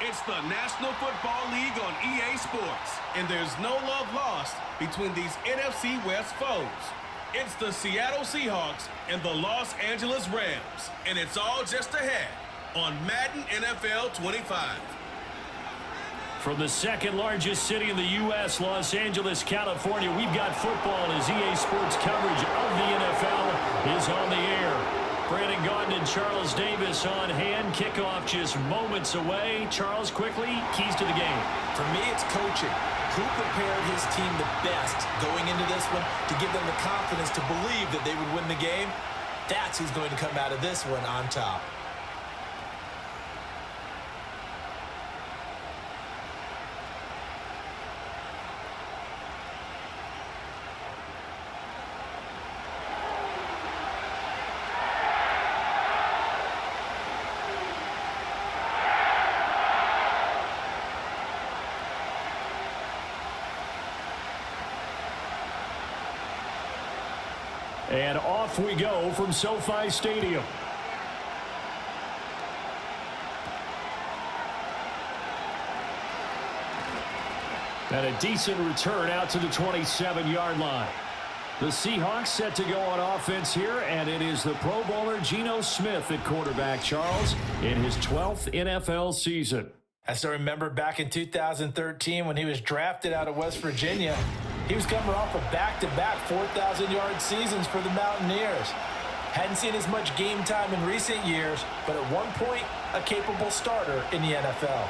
It's the National Football League on EA Sports, and there's no love lost between these NFC West foes. It's the Seattle Seahawks and the Los Angeles Rams, and it's all just ahead on Madden NFL 25. From the second largest city in the U.S., Los Angeles, California, we've got football as EA Sports coverage of the NFL is on the air. Brandon Gaudin and Charles Davis on hand. Kickoff just moments away. Charles, quickly, keys to the game. For me, it's coaching. Who prepared his team the best going into this one to give them the confidence to believe that they would win the game? That's who's going to come out of this one on top. And off we go from SoFi Stadium. And a decent return out to the 27-yard line. The Seahawks set to go on offense here, and it is the Pro Bowler Geno Smith at quarterback, Charles, in his 12th NFL season. I still remember back in 2013 when he was drafted out of West Virginia. He was coming off of back-to-back 4,000-yard seasons for the Mountaineers. Hadn't seen as much game time in recent years, but at one point, a capable starter in the NFL.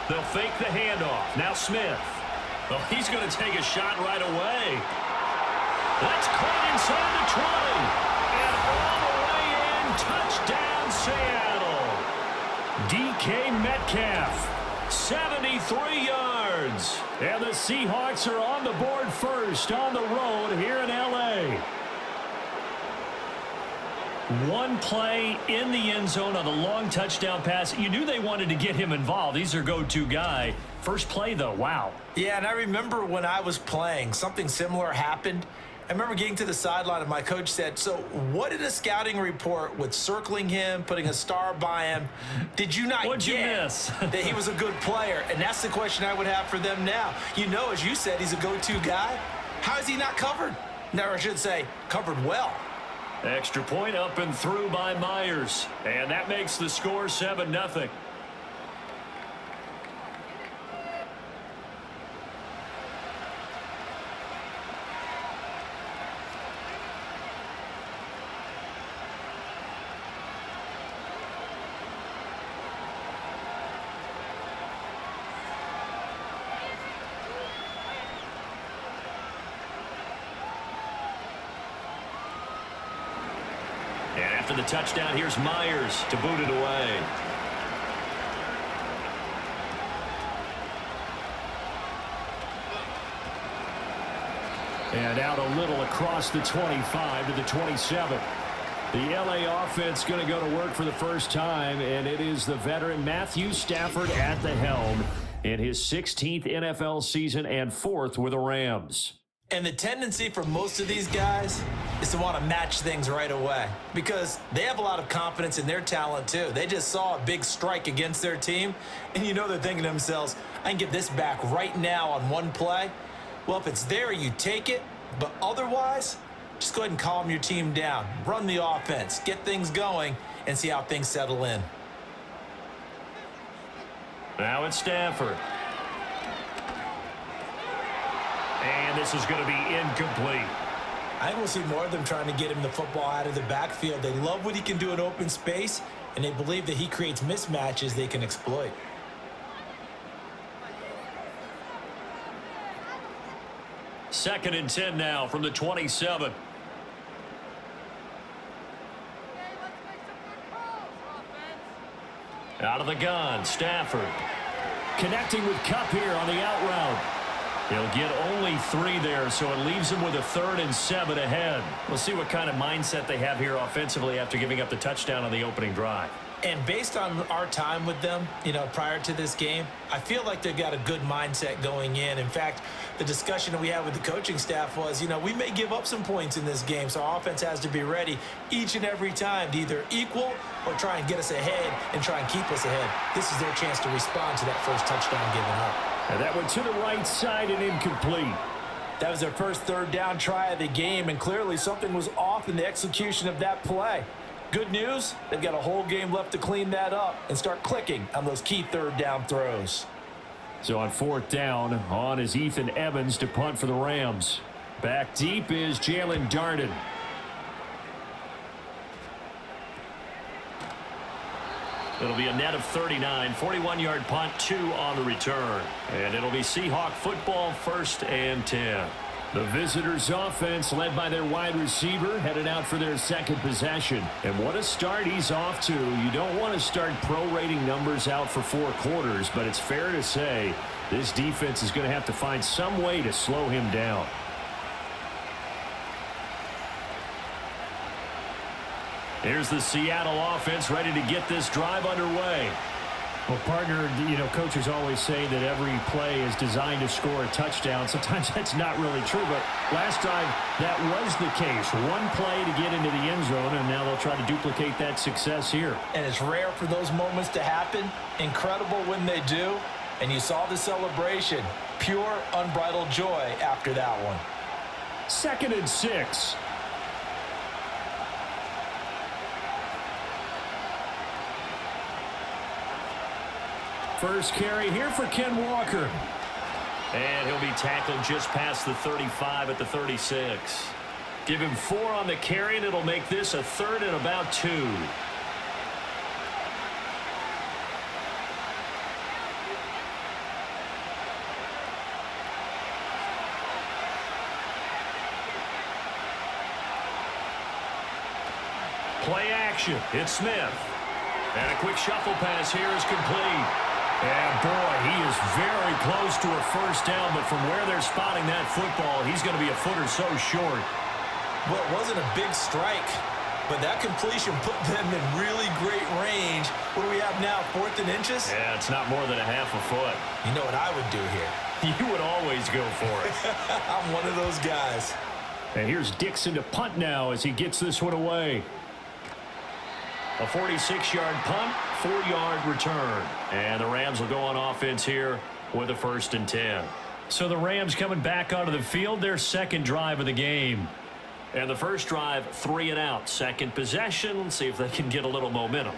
They'll fake the handoff. Now Smith. Oh, he's going to take a shot right away. That's caught inside the 20. And all the way in. Touchdown, Seattle. DK Metcalf, 73 yards. And the Seahawks are on the board first on the road here in L.A. One play in the end zone on the long touchdown pass. You knew they wanted to get him involved. He's their go-to guy. First play, though, wow. Yeah, and I remember when I was playing, something similar happened. I remember getting to the sideline and my coach said, so what did a scouting report with circling him, putting a star by him, did you not What'd you get miss? that he was a good player? And that's the question I would have for them now. You know, as you said, he's a go-to guy. How is he not covered? No, I should say covered well. Extra point up and through by Myers. And that makes the score 7-0. After the touchdown, here's Myers to boot it away. And out a little across the 25 to the 27. The LA offense going to go to work for the first time, and it is the veteran Matthew Stafford at the helm in his 16th NFL season and 4th with the Rams. And the tendency for most of these guys is to want to match things right away because they have a lot of confidence in their talent too. They just saw a big strike against their team, and you know they're thinking to themselves, I can get this back right now on one play. Well, if it's there, you take it, but otherwise, just go ahead and calm your team down. Run the offense, get things going, and see how things settle in. Now it's Stafford. And this is going to be incomplete. I think we'll see more of them trying to get him the football out of the backfield. They love what he can do in open space, and they believe that he creates mismatches they can exploit. Second and 10 now from the 27. Out of the gun, Stafford. Connecting with Kupp here on the out route. He'll get only 3 there, so it leaves him with a 3rd and 7 ahead. We'll see what kind of mindset they have here offensively after giving up the touchdown on the opening drive. And based on our time with them, prior to this game, I feel like they've got a good mindset going in. In fact, the discussion that we had with the coaching staff was, we may give up some points in this game, so our offense has to be ready each and every time to either equal or try and get us ahead and try and keep us ahead. This is their chance to respond to that first touchdown given up. And that went to the right side and incomplete. That was their first third down try of the game, and clearly something was off in the execution of that play. Good news, they've got a whole game left to clean that up and start clicking on those key third down throws. So on fourth down, on is Ethan Evans to punt for the Rams. Back deep is Jalen Darden. It'll be a net of 39, 41-yard punt, 2 on the return. And it'll be Seahawk football, 1st and 10. The visitors' offense, led by their wide receiver, headed out for their second possession. And what a start he's off to. You don't want to start prorating numbers out for 4 quarters, but it's fair to say this defense is going to have to find some way to slow him down. Here's the Seattle offense ready to get this drive underway. Well, partner, coaches always say that every play is designed to score a touchdown. Sometimes that's not really true, but last time that was the case. One play to get into the end zone, and now they'll try to duplicate that success here. And it's rare for those moments to happen. Incredible when they do. And you saw the celebration. Pure, unbridled joy after that one. 2nd and 6. First carry here for Ken Walker. And he'll be tackled just past the 35 at the 36. Give him 4 on the carry, and it'll make this a 3rd and about 2. Play action. It's Smith. And a quick shuffle pass here is complete. And, boy, he is very close to a first down, but from where they're spotting that football, he's going to be a foot or so short. Well, it wasn't a big strike, but that completion put them in really great range. What do we have now, 4th and inches? Yeah, it's not more than a half a foot. You know what I would do here? You would always go for it. I'm one of those guys. And here's Dixon to punt now as he gets this one away. A 46-yard punt, 4-yard return. And the Rams will go on offense here with a 1st and 10. So the Rams coming back onto the field, their second drive of the game. And the first drive, 3 and out. Second possession, see if they can get a little momentum.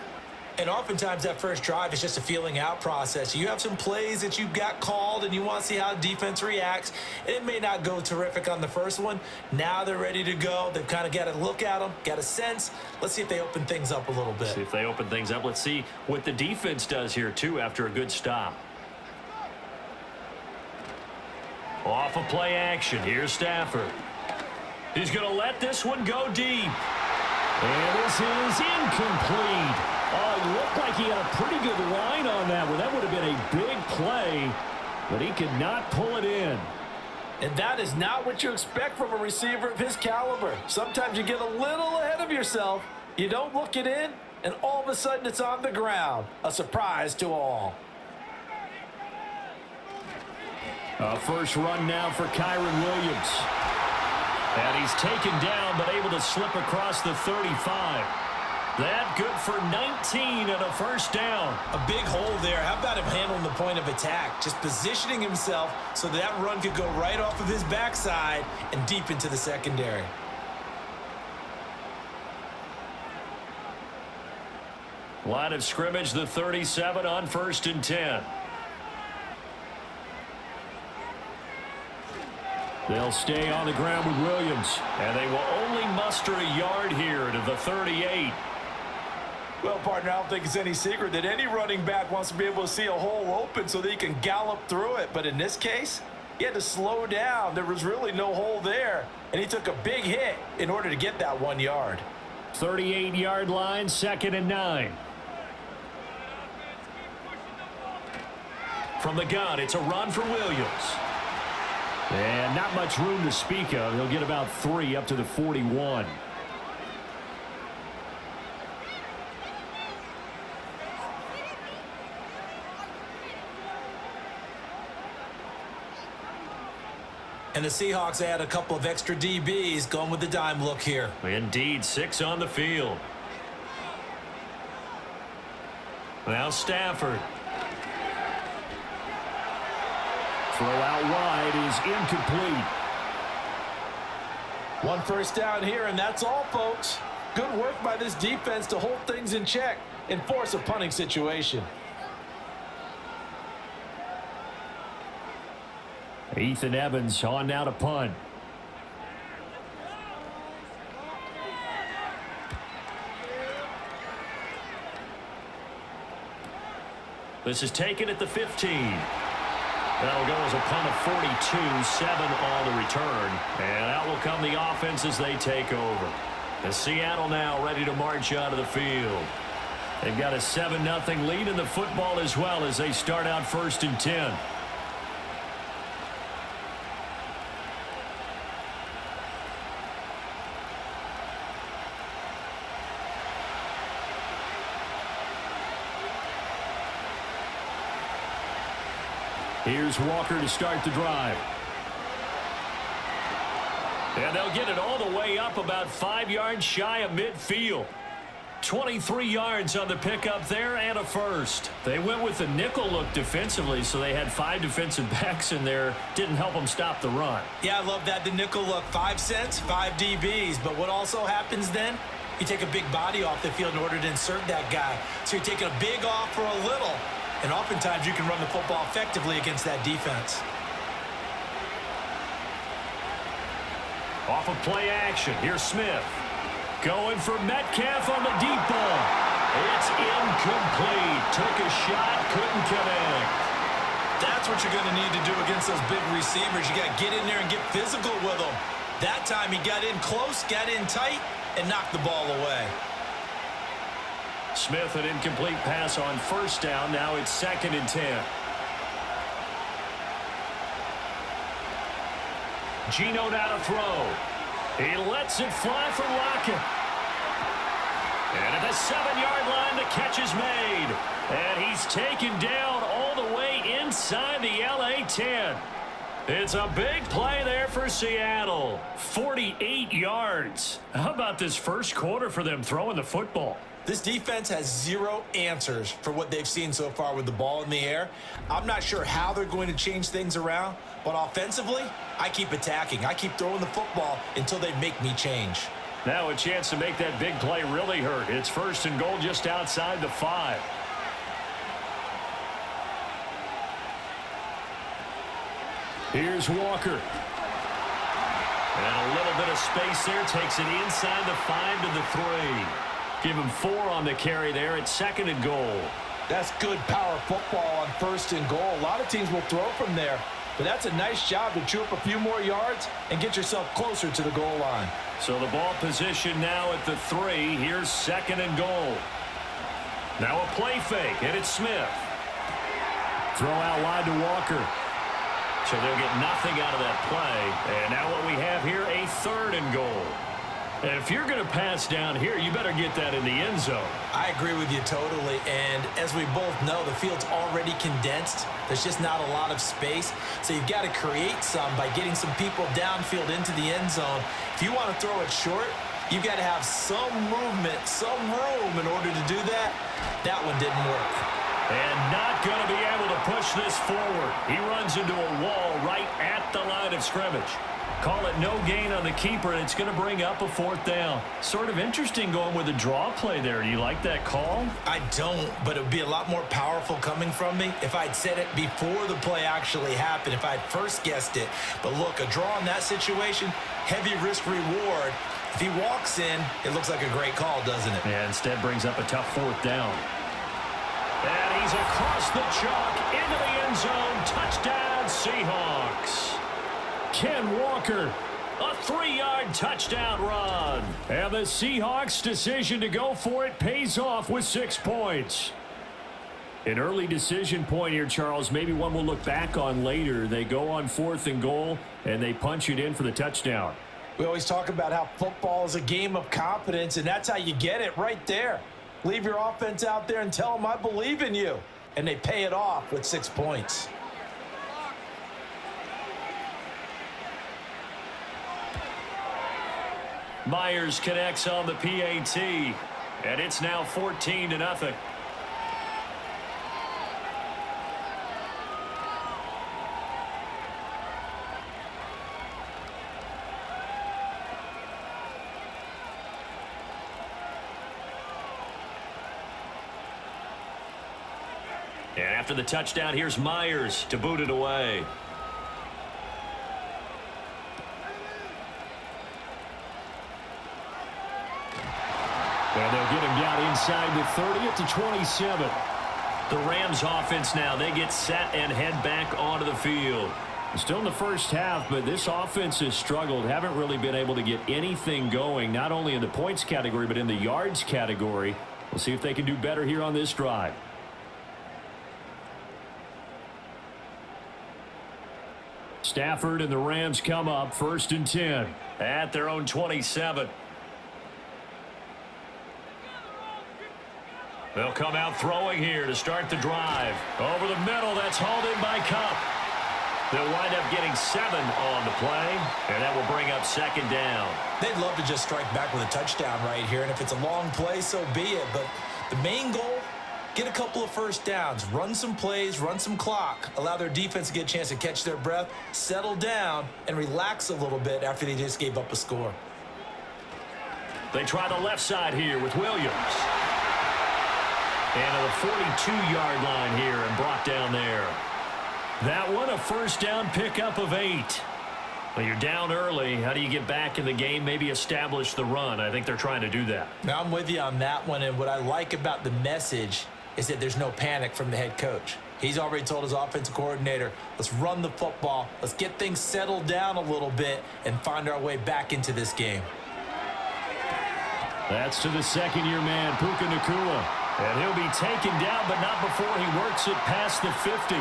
And oftentimes that first drive is just a feeling out process. You have some plays that you've got called and you want to see how defense reacts. It may not go terrific on the first one. Now they're ready to go. They've kind of got to look at them, got a sense. Let's see if they open things up a little bit. See if they open things up. Let's see what the defense does here, too, after a good stop. Off of play action. Here's Stafford. He's going to let this one go deep. And this is incomplete. Oh, it looked like he had a pretty good line on that one. That would have been a big play, but he could not pull it in. And that is not what you expect from a receiver of his caliber. Sometimes you get a little ahead of yourself. You don't look it in, and all of a sudden it's on the ground. A surprise to all. A first run now for Kyron Williams. And he's taken down, but able to slip across the 35. That good for 19 and a first down. A big hole there. How about him handling the point of attack? Just positioning himself so that run could go right off of his backside and deep into the secondary. Line of scrimmage, the 37 on 1st and 10. They'll stay on the ground with Williams. And they will only muster a yard here to the 38. Well, partner, I don't think it's any secret that any running back wants to be able to see a hole open so that he can gallop through it. But in this case, he had to slow down. There was really no hole there. And he took a big hit in order to get that 1 yard. 38-yard line, 2nd and 9. From the gun, it's a run for Williams. And not much room to speak of. He'll get about 3 up to the 41. And the Seahawks add a couple of extra DBs going with the dime look here. Indeed, 6 on the field. Now Stafford. Throw out wide is incomplete. One first down here, and that's all, folks. Good work by this defense to hold things in check and force a punting situation. Ethan Evans on now to punt. This is taken at the 15. That'll go as a punt of 42, 7 on the return. And out will come the offense as they take over. And Seattle now ready to march out of the field. They've got a 7-0 lead in the football as well as they start out 1st and 10. Here's Walker to start the drive. And they'll get it all the way up about 5 yards shy of midfield. 23 yards on the pickup there and a first. They went with the nickel look defensively, so they had 5 defensive backs in there. Didn't help them stop the run. Yeah, I love that. The nickel look, 5 cents, 5 DBs. But what also happens then? You take a big body off the field in order to insert that guy. So you're taking a big off for a little. And oftentimes you can run the football effectively against that defense. Off of play action, here's Smith. Going for Metcalf on the deep ball. It's incomplete. Took a shot, couldn't connect. That's what you're going to need to do against those big receivers. You got to get in there and get physical with them. That time he got in close, got in tight, and knocked the ball away. Smith, an incomplete pass on 1st down. Now it's 2nd and 10. Geno now to throw. He lets it fly for Lockett. And at the 7-yard line, the catch is made. And he's taken down all the way inside the LA 10. It's a big play there for Seattle. 48 yards. How about this first quarter for them throwing the football? This defense has 0 answers for what they've seen so far with the ball in the air. I'm not sure how they're going to change things around, but offensively, I keep attacking. I keep throwing the football until they make me change. Now a chance to make that big play really hurt. It's 1st and goal just outside the 5. Here's Walker. And a little bit of space there. Takes it inside the 5 to the 3. Give him 4 on the carry there at 2nd and goal. That's good power football on 1st and goal. A lot of teams will throw from there, but that's a nice job to chew up a few more yards and get yourself closer to the goal line. So the ball position now at the 3. Here's 2nd and goal. Now a play fake, and it's Smith. Throw out wide to Walker. So they'll get nothing out of that play. And now what we have here, a 3rd and goal. And if you're going to pass down here, you better get that in the end zone. I agree with you totally. And as we both know, the field's already condensed. There's just not a lot of space. So you've got to create some by getting some people downfield into the end zone. If you want to throw it short, you've got to have some movement, some room in order to do that. That one didn't work. And not going to be able to push this forward. He runs into a wall right at the line of scrimmage. Call it no gain on the keeper, and it's going to bring up a 4th down. Sort of interesting going with a draw play there. Do you like that call? I don't, but it would be a lot more powerful coming from me if I'd said it before the play actually happened, if I'd first guessed it. But look, a draw in that situation, heavy risk reward. If he walks in, it looks like a great call, doesn't it? Yeah, instead brings up a tough 4th down. And he's across the chalk into the end zone. Touchdown, Seahawks. Ken Walker. A 3-yard touchdown run. And the Seahawks' decision to go for it pays off with 6 points. An early decision point here, Charles. Maybe one we'll look back on later. They go on 4th and goal, and they punch it in for the touchdown. We always talk about how football is a game of confidence, and that's how you get it right there. Leave your offense out there and tell them, I believe in you. And they pay it off with 6 points. Myers connects on the PAT, and it's now 14-0. And after the touchdown, here's Myers to boot it away. And they'll get him down inside the 30 at the 27. The Rams offense now, they get set and head back onto the field. Still in the first half, but this offense has struggled. Haven't really been able to get anything going, not only in the points category, but in the yards category. We'll see if they can do better here on this drive. Stafford and the Rams come up 1st and 10. At their own 27. They'll come out throwing here to start the drive. Over the middle, that's hauled in by Cup. They'll wind up getting 7 on the play, and that will bring up 2nd down. They'd love to just strike back with a touchdown right here, and if it's a long play, so be it. But the main goal, get a couple of first downs, run some plays, run some clock, allow their defense to get a chance to catch their breath, settle down, and relax a little bit after they just gave up a score. They try the left side here with Williams. And to the 42-yard line here and brought down there. That one, a first down pickup of 8. Well, you're down early. How do you get back in the game, maybe establish the run? I think they're trying to do that. Now, I'm with you on that one, and what I like about the message is that there's no panic from the head coach. He's already told his offensive coordinator, let's run the football, let's get things settled down a little bit and find our way back into this game. That's to the second-year man, Puka Nacua. And he'll be taken down, but not before he works it past the 50.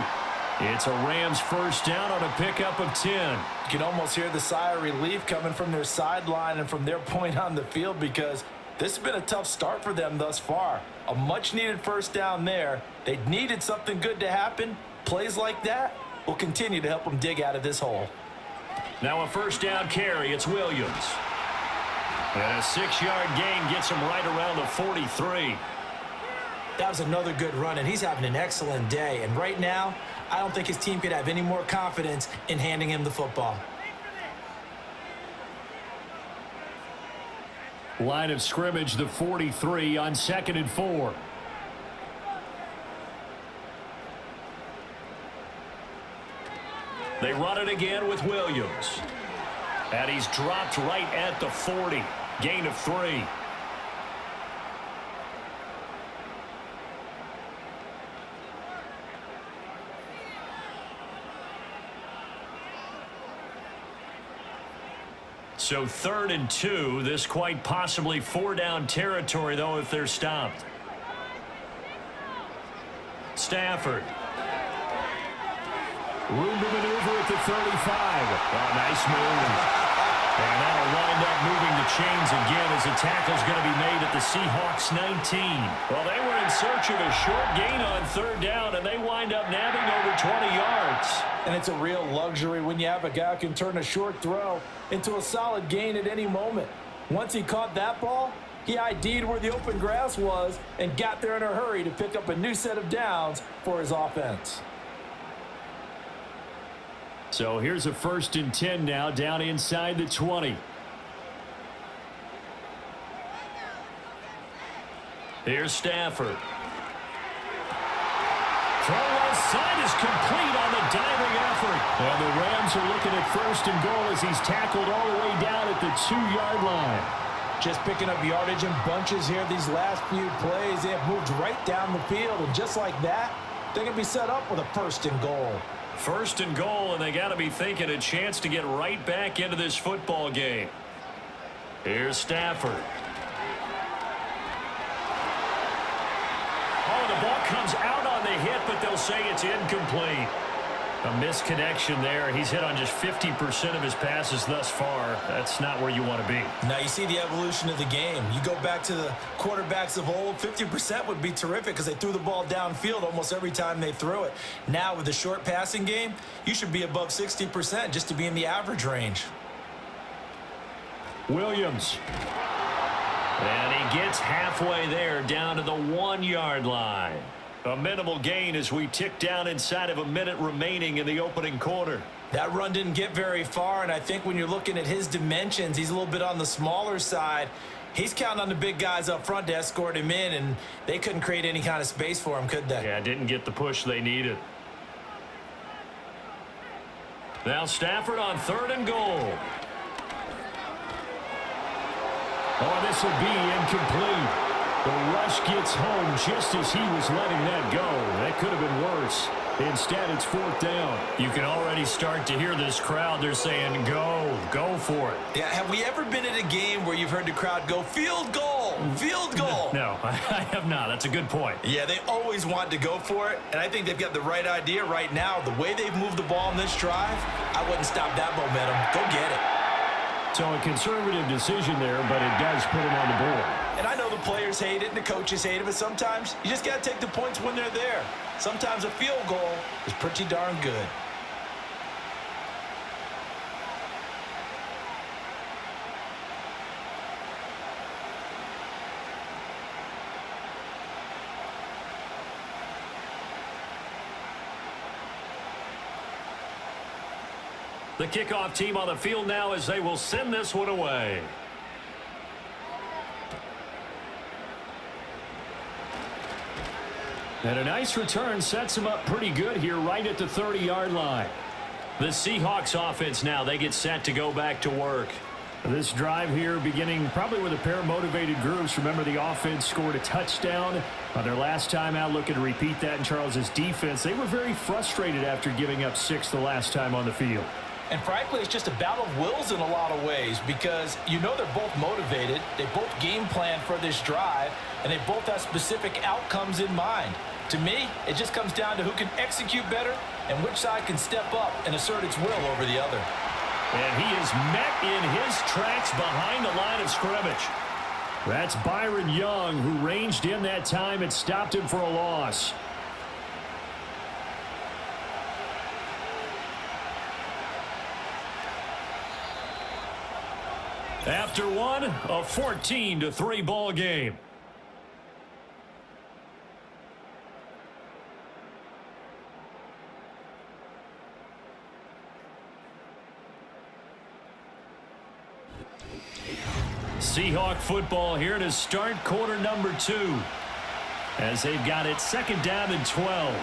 It's a Rams first down on a pickup of 10. You can almost hear the sigh of relief coming from their sideline and from their point on the field because this has been a tough start for them thus far. A much-needed first down there. They needed something good to happen. Plays like that will continue to help them dig out of this hole. Now a first down carry. It's Williams. And a 6-yard gain gets him right around the 43. That was another good run, and he's having an excellent day. And right now, I don't think his team could have any more confidence in handing him the football. Line of scrimmage, the 43 on 2nd and 4. They run it again with Williams. And he's dropped right at the 40. Gain of 3. So 3rd and 2. This quite possibly 4-down territory, though, if they're stopped. Stafford. Room to maneuver at the 35. Oh, nice move. And that'll wind up moving the chains again as the tackle's going to be made at the Seahawks 19. Well, they were in search of a short gain on 3rd down, and they wind up nabbing over 20 yards. And it's a real luxury when you have a guy who can turn a short throw into a solid gain at any moment. Once he caught that ball, he ID'd where the open grass was and got there in a hurry to pick up a new set of downs for his offense. So here's a 1st and 10 now, down inside the 20. Here's Stafford. Throw left side is complete on the diving effort. And the Rams are looking at 1st and goal as he's tackled all the way down at the 2-yard line. Just picking up yardage in bunches here these last few plays. They have moved right down the field, and just like that, they're going to be set up with a 1st and goal. 1st and goal, and they got to be thinking a chance to get right back into this football game. Here's Stafford. Oh, the ball comes out on the hit, but they'll say it's incomplete. A misconnection there. He's hit on just 50% of his passes thus far. That's not where you want to be. Now you see the evolution of the game. You go back to the quarterbacks of old, 50% would be terrific because they threw the ball downfield almost every time they threw it. Now with the short passing game, you should be above 60% just to be in the average range. Williams. And he gets halfway there, down to the 1-yard line. A minimal gain as we tick down inside of a minute remaining in the opening quarter. That run didn't get very far, and I think when you're looking at his dimensions, he's a little bit on the smaller side. He's counting on the big guys up front to escort him in, and they couldn't create any kind of space for him, could they? Yeah, didn't get the push they needed. Now Stafford on 3rd and goal. Oh, this will be incomplete. The rush gets home just as he was letting that go. That could have been worse. Instead, it's 4th down. You can already start to hear this crowd. They're saying, go for it. Yeah, have we ever been at a game where you've heard the crowd go, field goal, field goal? No, I have not. That's a good point. Yeah, they always want to go for it, and I think they've got the right idea right now. The way they've moved the ball in this drive, I wouldn't stop that momentum. Go get it. So a conservative decision there, but it does put him on the board. And I know the players hate it and the coaches hate it, but sometimes you just got to take the points when they're there. Sometimes a field goal is pretty darn good. The kickoff team on the field now as they will send this one away. And a nice return sets him up pretty good here right at the 30-yard line. The Seahawks offense now, they get set to go back to work. This drive here beginning probably with a pair of motivated groups. Remember, the offense scored a touchdown on their last time out. Looking to repeat that in Charles's defense. They were very frustrated after giving up 6 the last time on the field. And frankly, it's just a battle of wills in a lot of ways because you know they're both motivated. They both game plan for this drive, and they both have specific outcomes in mind. To me, it just comes down to who can execute better and which side can step up and assert its will over the other. And he is met in his tracks behind the line of scrimmage. That's Byron Young, who ranged in that time and stopped him for a loss. After one, a 14-3 ball game. Seahawk football here to start quarter number 2 as they've got it 2nd down and 12.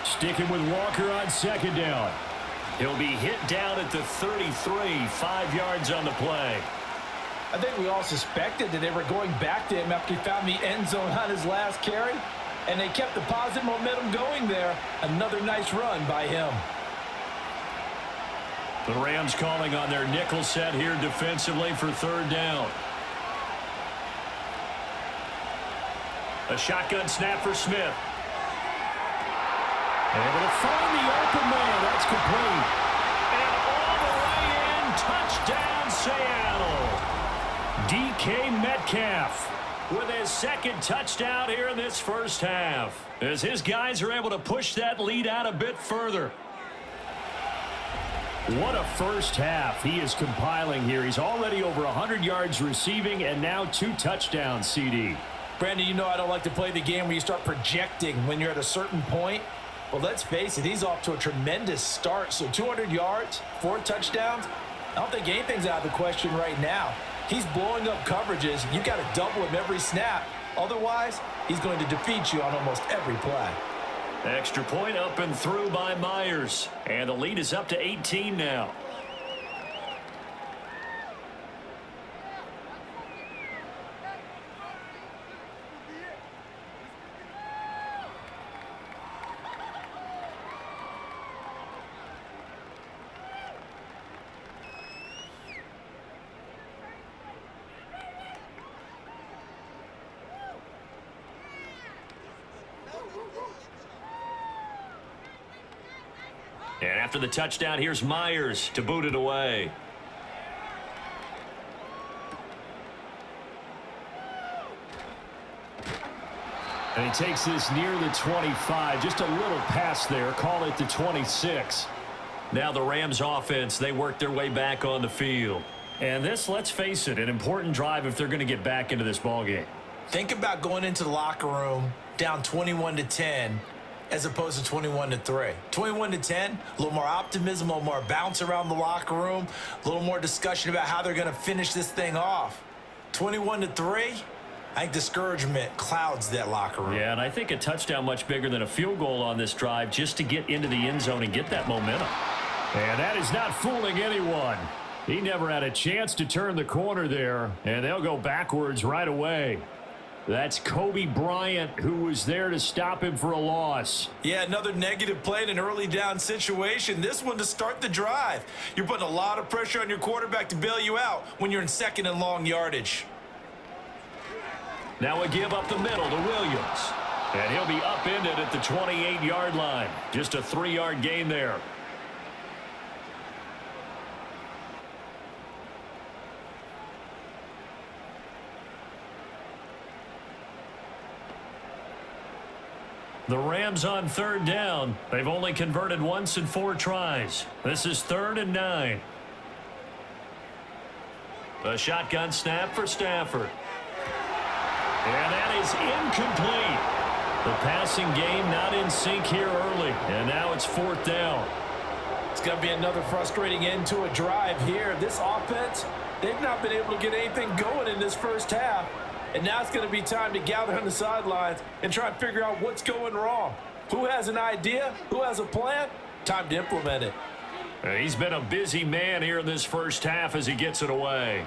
Sticking with Walker on 2nd down. He'll be hit down at the 33, 5 yards on the play. I think we all suspected that they were going back to him after he found the end zone on his last carry, and they kept the positive momentum going there. Another nice run by him. The Rams calling on their nickel set here defensively for 3rd down. A shotgun snap for Smith. Able to find the open man. That's complete. And all the way in, touchdown Seattle. DK Metcalf with his 2nd touchdown here in this first half, as his guys are able to push that lead out a bit further. What a first half he is compiling here. He's already over 100 yards receiving and now 2 touchdowns, CD. Brandon, you know I don't like to play the game where you start projecting when you're at a certain point. But let's face it, he's off to a tremendous start. So 200 yards, 4 touchdowns. I don't think anything's out of the question right now. He's blowing up coverages. You've got to double him every snap. Otherwise, he's going to defeat you on almost every play. Extra point up and through by Myers. And the lead is up to 18 now. And after the touchdown, here's Myers to boot it away. And he takes this near the 25. Just a little pass there. Call it the 26. Now the Rams offense, they work their way back on the field. And this, let's face it, an important drive if they're going to get back into this ballgame. Think about going into the locker room down 21-10 as opposed to 21-3. 21-10, a little more optimism, a little more bounce around the locker room, a little more discussion about how they're going to finish this thing off. 21-3, I think discouragement clouds that locker room. Yeah, and I think a touchdown much bigger than a field goal on this drive just to get into the end zone and get that momentum. And that is not fooling anyone. He never had a chance to turn the corner there, and they'll go backwards right away. That's Kobe Bryant, who was there to stop him for a loss. Yeah, another negative play in an early down situation. This one to start the drive. You're putting a lot of pressure on your quarterback to bail you out when you're in second and long yardage. Now a give up the middle to Williams. And he'll be upended at the 28-yard line. Just a 3-yard gain there. The Rams on third down. They've only converted once in 4 tries. This is 3rd and 9. A shotgun snap for Stafford. And that is incomplete. The passing game not in sync here early. And now it's 4th down. It's going to be another frustrating end to a drive here. This offense, they've not been able to get anything going in this first half. And now it's going to be time to gather on the sidelines and try and figure out what's going wrong. Who has an idea? Who has a plan? Time to implement it. He's been a busy man here in this first half as he gets it away.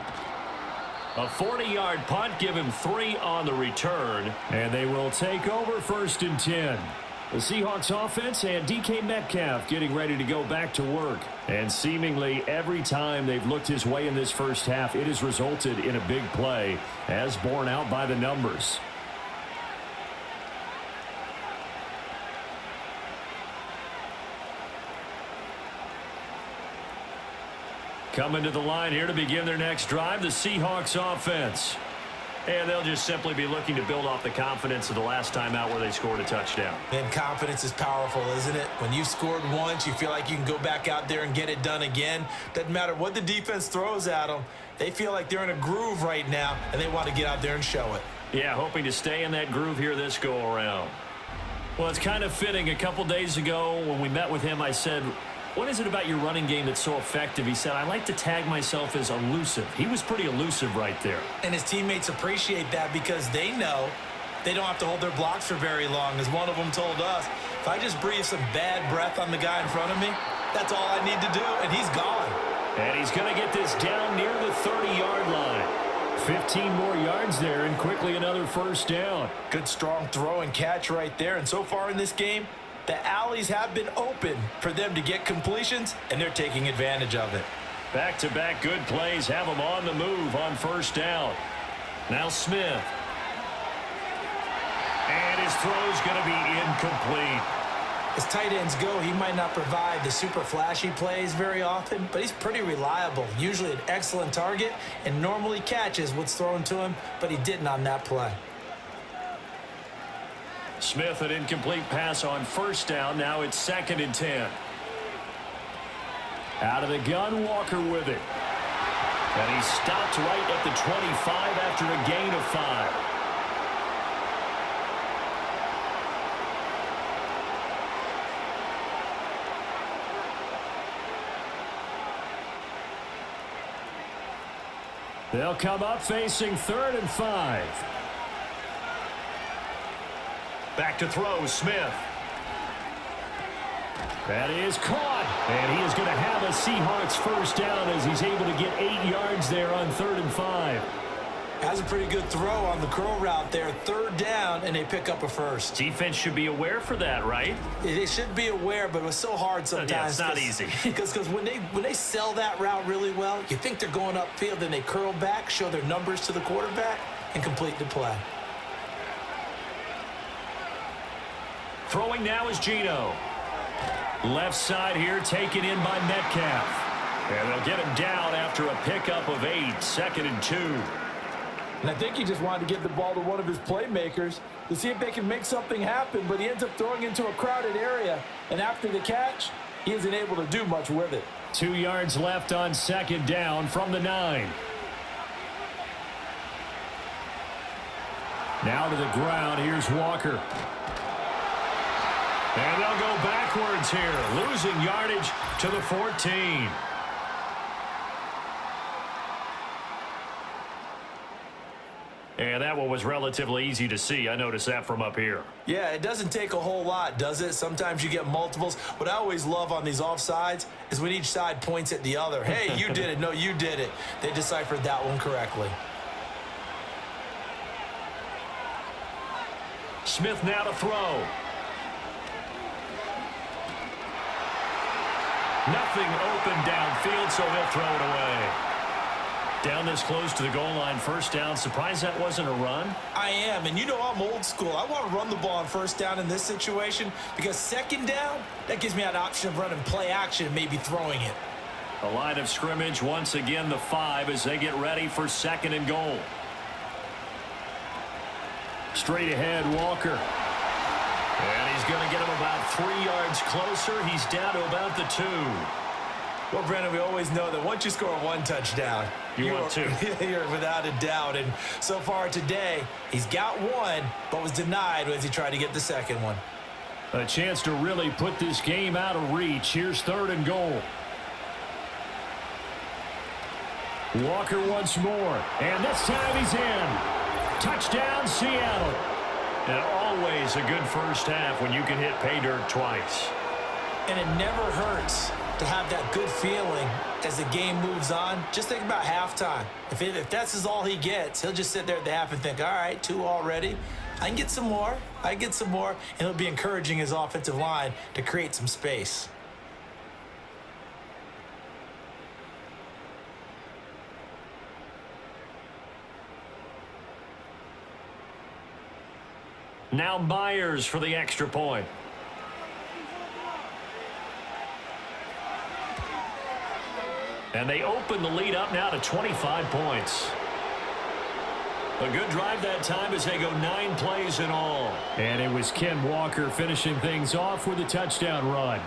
A 40-yard punt, give him 3 on the return. And they will take over 1st and 10. The Seahawks offense and DK Metcalf getting ready to go back to work. And seemingly every time they've looked his way in this first half, it has resulted in a big play, as borne out by the numbers. Coming to the line here to begin their next drive, the Seahawks offense. And they'll just simply be looking to build off the confidence of the last time out where they scored a touchdown. And confidence is powerful, isn't it? When you've scored once, you feel like you can go back out there and get it done again. Doesn't matter what the defense throws at them. They feel like they're in a groove right now, and they want to get out there and show it. Yeah, hoping to stay in that groove here this go-around. Well, it's kind of fitting. A couple days ago when we met with him, I said, what is it about your running game that's so effective? He said, I like to tag myself as elusive. He was pretty elusive right there. And his teammates appreciate that because they know they don't have to hold their blocks for very long. As one of them told us, if I just breathe some bad breath on the guy in front of me, that's all I need to do, and he's gone. And he's going to get this down near the 30-yard line. 15 more yards there, and quickly another 1st down. Good strong throw and catch right there. And so far in this game, the alleys have been open for them to get completions, and they're taking advantage of it. Back-to-back good plays have them on the move on 1st down. Now Smith. And his throw's going to be incomplete. As tight ends go, he might not provide the super flashy plays very often, but he's pretty reliable. Usually an excellent target and normally catches what's thrown to him, but he didn't on that play. Smith, an incomplete pass on 1st down. Now it's 2nd and 10. Out of the gun, Walker with it. And he stopped right at the 25 after a gain of 5. They'll come up facing 3rd and 5. Back to throw, Smith. That is caught. And he is going to have a Seahawks 1st down as he's able to get 8 yards there on 3rd and 5. Has a pretty good throw on the curl route there. 3rd down, and they pick up a 1st. Defense should be aware for that, right? They should be aware, but it was so hard sometimes. Yeah, it's not easy. Because when they sell that route really well, you think they're going upfield, then they curl back, show their numbers to the quarterback, and complete the play. Throwing now is Gino. Left side here taken in by Metcalf. And they'll get him down after a pickup of 8, 2nd and 2. And I think he just wanted to give the ball to one of his playmakers to see if they can make something happen, but he ends up throwing into a crowded area. And after the catch, he isn't able to do much with it. 2 yards left on second down from the 9. Now to the ground. Here's Walker. And they'll go backwards here, losing yardage to the 14. And that one was relatively easy to see. I noticed that from up here. Yeah, it doesn't take a whole lot, does it? Sometimes you get multiples. What I always love on these offsides is when each side points at the other. Hey, you did it. No, you did it. They deciphered that one correctly. Smith now to throw. Nothing open downfield, so he'll throw it away. Down this close to the goal line, first down. Surprised that wasn't a run? I am, and you know I'm old school. I want to run the ball on first down in this situation because second down, that gives me an option of running play action and maybe throwing it. A line of scrimmage, once again the 5 as they get ready for second and goal. Straight ahead, Walker. And he's going to get him about 3 yards closer. He's down to about the 2. Well, Brandon, we always know that once you score one touchdown, you want 2. You're without a doubt. And so far today, he's got one, but was denied as he tried to get the second one. A chance to really put this game out of reach. Here's third and goal. Walker once more. And this time he's in. Touchdown, Seattle. And always a good first half when you can hit pay dirt twice. And it never hurts to have that good feeling as the game moves on. Just think about halftime. If that's all he gets, he'll just sit there at the half and think, all right, 2 already. I can get some more. I can get some more. And he'll be encouraging his offensive line to create some space. Now Myers for the extra point. And they open the lead up now to 25 points. A good drive that time as they go 9 plays in all. And it was Ken Walker finishing things off with a touchdown run.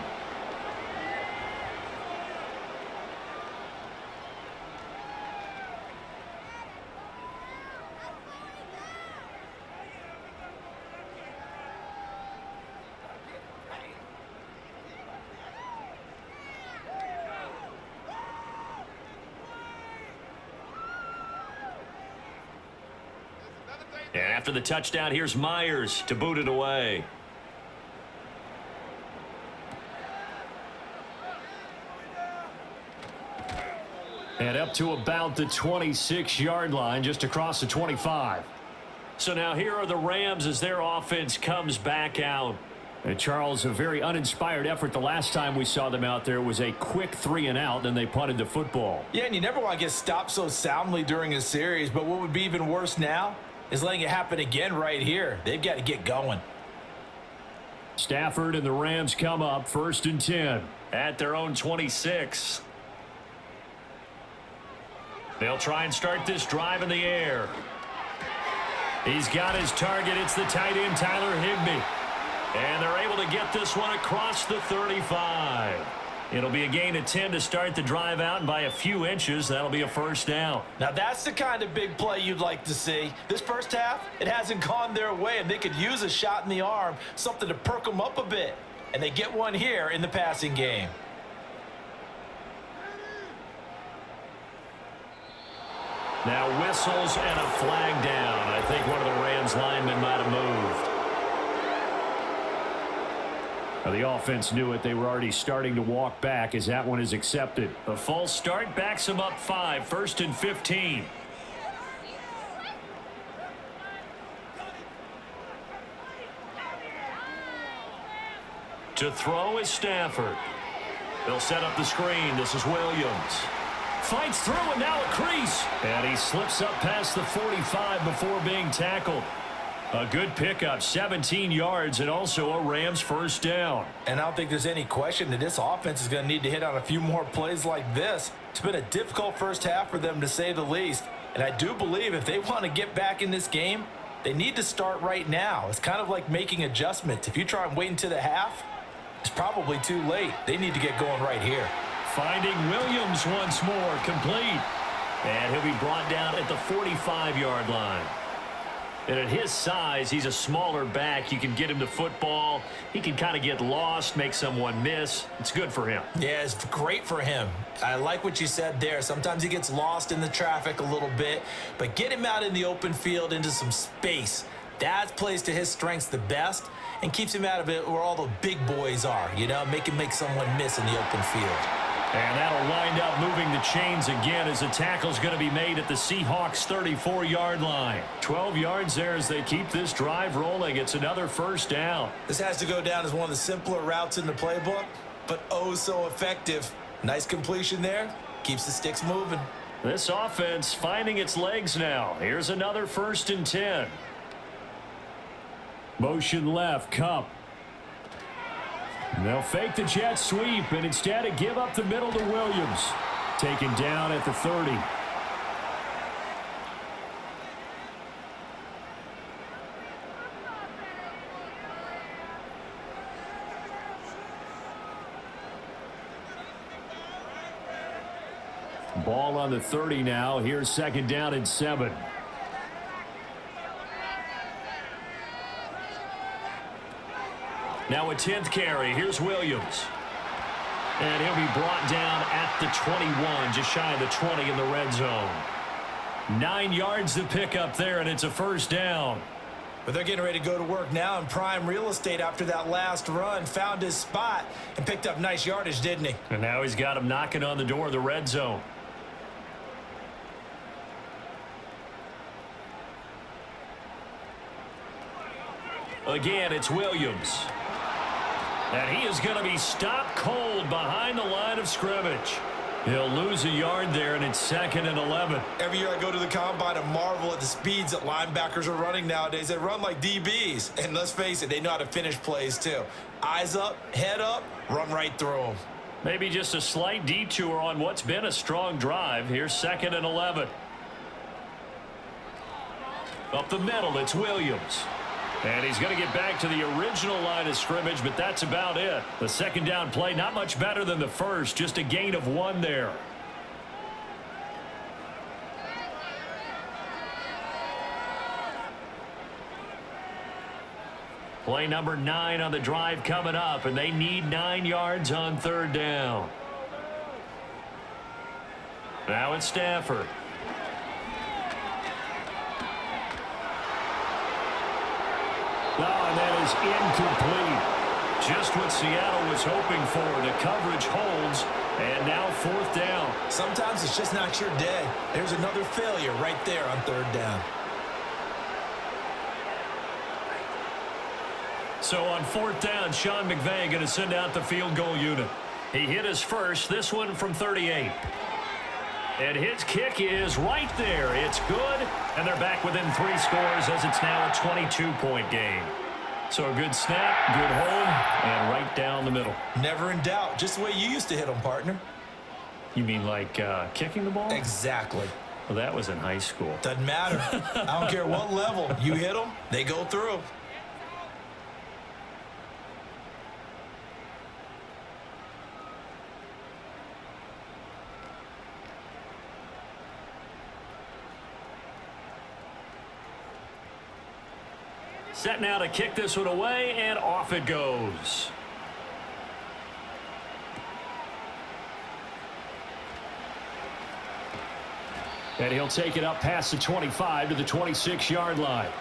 And after the touchdown, here's Myers to boot it away. And up to about the 26-yard line, just across the 25. So now here are the Rams as their offense comes back out. And Charles, a very uninspired effort the last time we saw them out there was a quick 3-and-out, then they punted the football. Yeah, and you never want to get stopped so soundly during a series, but what would be even worse now is letting it happen again right here. They've got to get going. Stafford and the Rams come up 1st and 10. At their own 26. They'll try and start this drive in the air. He's got his target. It's the tight end, Tyler Higbee. And they're able to get this one across the 35. It'll be a gain of 10 to start the drive out, and by a few inches, that'll be a first down. Now, that's the kind of big play you'd like to see. This first half, it hasn't gone their way, and they could use a shot in the arm, something to perk them up a bit. And they get one here in the passing game. Now whistles and a flag down. I think one of the Rams linemen might have moved. Now the offense knew it. They were already starting to walk back as that one is accepted. A false start backs them up 5. 1st and 15. To throw is Stafford. They'll set up the screen. This is Williams. Fights through and now a crease. And he slips up past the 45 before being tackled. A good pickup, 17 yards, and also a Rams first down. And I don't think there's any question that this offense is going to need to hit on a few more plays like this. It's been a difficult first half for them, to say the least. And I do believe if they want to get back in this game, they need to start right now. It's kind of like making adjustments. If you try and wait until the half, It's probably too late. They need to get going right here. Finding Williams once more, complete. And he'll be brought down at the 45-yard line. And at his size, he's a smaller back. You can get him to football. He can kind of get lost, make someone miss. It's good for him. Yeah, it's great for him. I like what you said there. Sometimes he gets lost in the traffic a little bit, but get him out in the open field into some space. That plays to his strengths the best and keeps him out of it where all the big boys are, you know, make him make someone miss in the open field. And that'll wind up moving the chains again as the tackle's going to be made at the Seahawks 34-yard line. 12 yards there as they keep this drive rolling. It's another first down. This has to go down as one of the simpler routes in the playbook, but oh so effective. Nice completion there. Keeps the sticks moving. This offense finding its legs now. Here's another 1st and 10. Motion left, Cup. And they'll fake the jet sweep and instead give up the middle to Williams. Taken down at the 30. Ball on the 30 now. Here's 2nd down and 7. Now a 10th carry. Here's Williams. And he'll be brought down at the 21, just shy of the 20 in the red zone. 9 yards to pick up there, and it's a 1st down. But they're getting ready to go to work now in prime real estate after that last run. Found his spot and picked up nice yardage, didn't he? And now he's got him knocking on the door of the red zone. Again, it's Williams. And he is going to be stopped cold behind the line of scrimmage. He'll lose a yard there, and it's 2nd and 11. Every year I go to the combine and marvel at the speeds that linebackers are running nowadays. They run like DBs. And let's face it, they know how to finish plays too. Eyes up, head up, run right through them. Maybe just a slight detour on what's been a strong drive. Here's 2nd and 11. Up the middle, it's Williams. And he's going to get back to the original line of scrimmage, but that's about it. The 2nd down play, not much better than the first, just a gain of 1 there. Play number 9 on the drive coming up, and they need 9 yards on 3rd down. Now it's Stafford. Oh, and that is incomplete. Just what Seattle was hoping for. The coverage holds, and now 4th down. Sometimes it's just not your day. There's another failure right there on 3rd down. So on 4th down, Sean McVay going to send out the field goal unit. He hit his first, this one from 38. And his kick is right there. It's good, and they're back within 3 scores as it's now a 22-point game. So a good snap, good hold, and right down the middle. Never in doubt. Just the way you used to hit them, partner. You mean like kicking the ball? Exactly. Well, that was in high school. Doesn't matter. I don't care what level. You hit them, they go through. Set now to kick this one away, and off it goes. And he'll take it up past the 25 to the 26-yard line.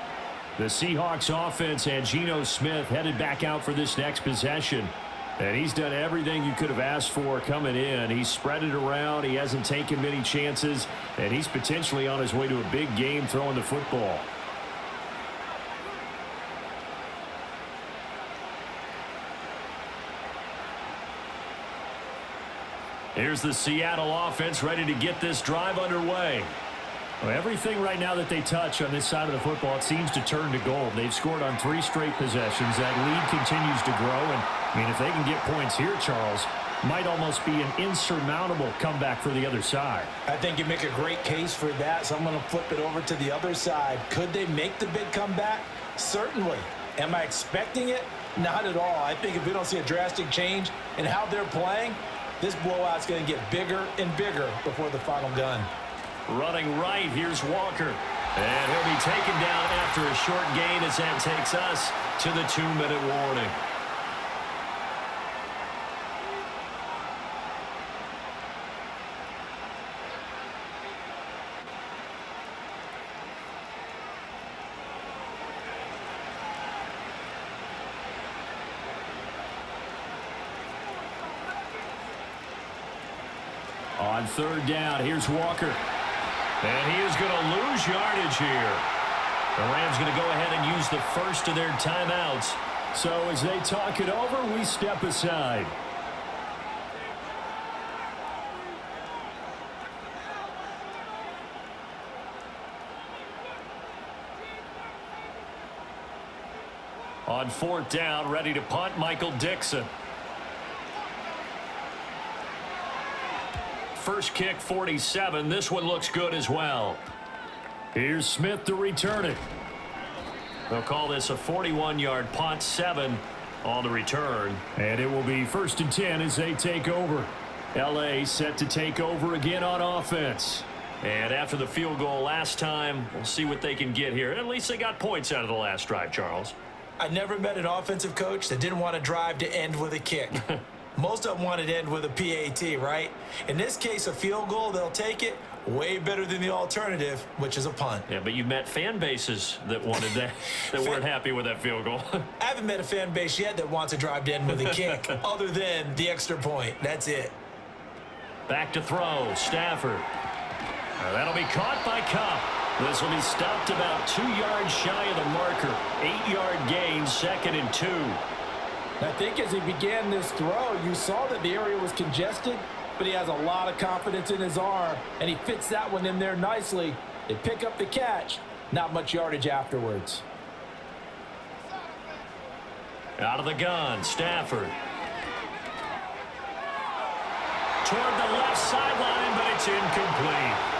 The Seahawks offense and Geno Smith headed back out for this next possession. And he's done everything you could have asked for coming in. He's spread it around. He hasn't taken many chances. And he's potentially on his way to a big game throwing the football. Here's the Seattle offense ready to get this drive underway. Well, everything right now that they touch on this side of the football, it seems to turn to gold. They've scored on 3 straight possessions. That lead continues to grow. And, I mean, if they can get points here, Charles, might almost be an insurmountable comeback for the other side. I think you make a great case for that, so I'm going to flip it over to the other side. Could they make the big comeback? Certainly. Am I expecting it? Not at all. I think if we don't see a drastic change in how they're playing, this blowout's going to get bigger and bigger before the final gun. Running right, here's Walker. And he'll be taken down after a short gain as that takes us to the 2-minute warning. On third down, here's Walker. And he is going to lose yardage here. The Rams going to go ahead and use the first of their timeouts. So as they talk it over, we step aside. On fourth down, ready to punt, Michael Dixon. First kick, 47. This one looks good as well. Here's Smith to return it. They'll call this a 41-yard punt, 7 on the return. And it will be 1st and 10 as they take over. L.A. set to take over again on offense. And after the field goal last time, we'll see what they can get here. At least they got points out of the last drive, Charles. I never met an offensive coach that didn't want to drive to end with a kick. Most of them wanted to end with a PAT, right? In this case, a field goal, they'll take it. Way better than the alternative, which is a punt. Yeah, but you met fan bases that wanted that, that weren't happy with that field goal. I haven't met a fan base yet that wants to drive to end with a kick, other than the extra point. That's it. Back to throw, Stafford. That'll be caught by Cup. This will be stopped about 2 yards shy of the marker. 8-yard gain, 2nd and 2. I think as he began this throw, you saw that the area was congested, but he has a lot of confidence in his arm, and he fits that one in there nicely. They pick up the catch, not much yardage afterwards. Out of the gun, Stafford. Toward the left sideline, but it's incomplete.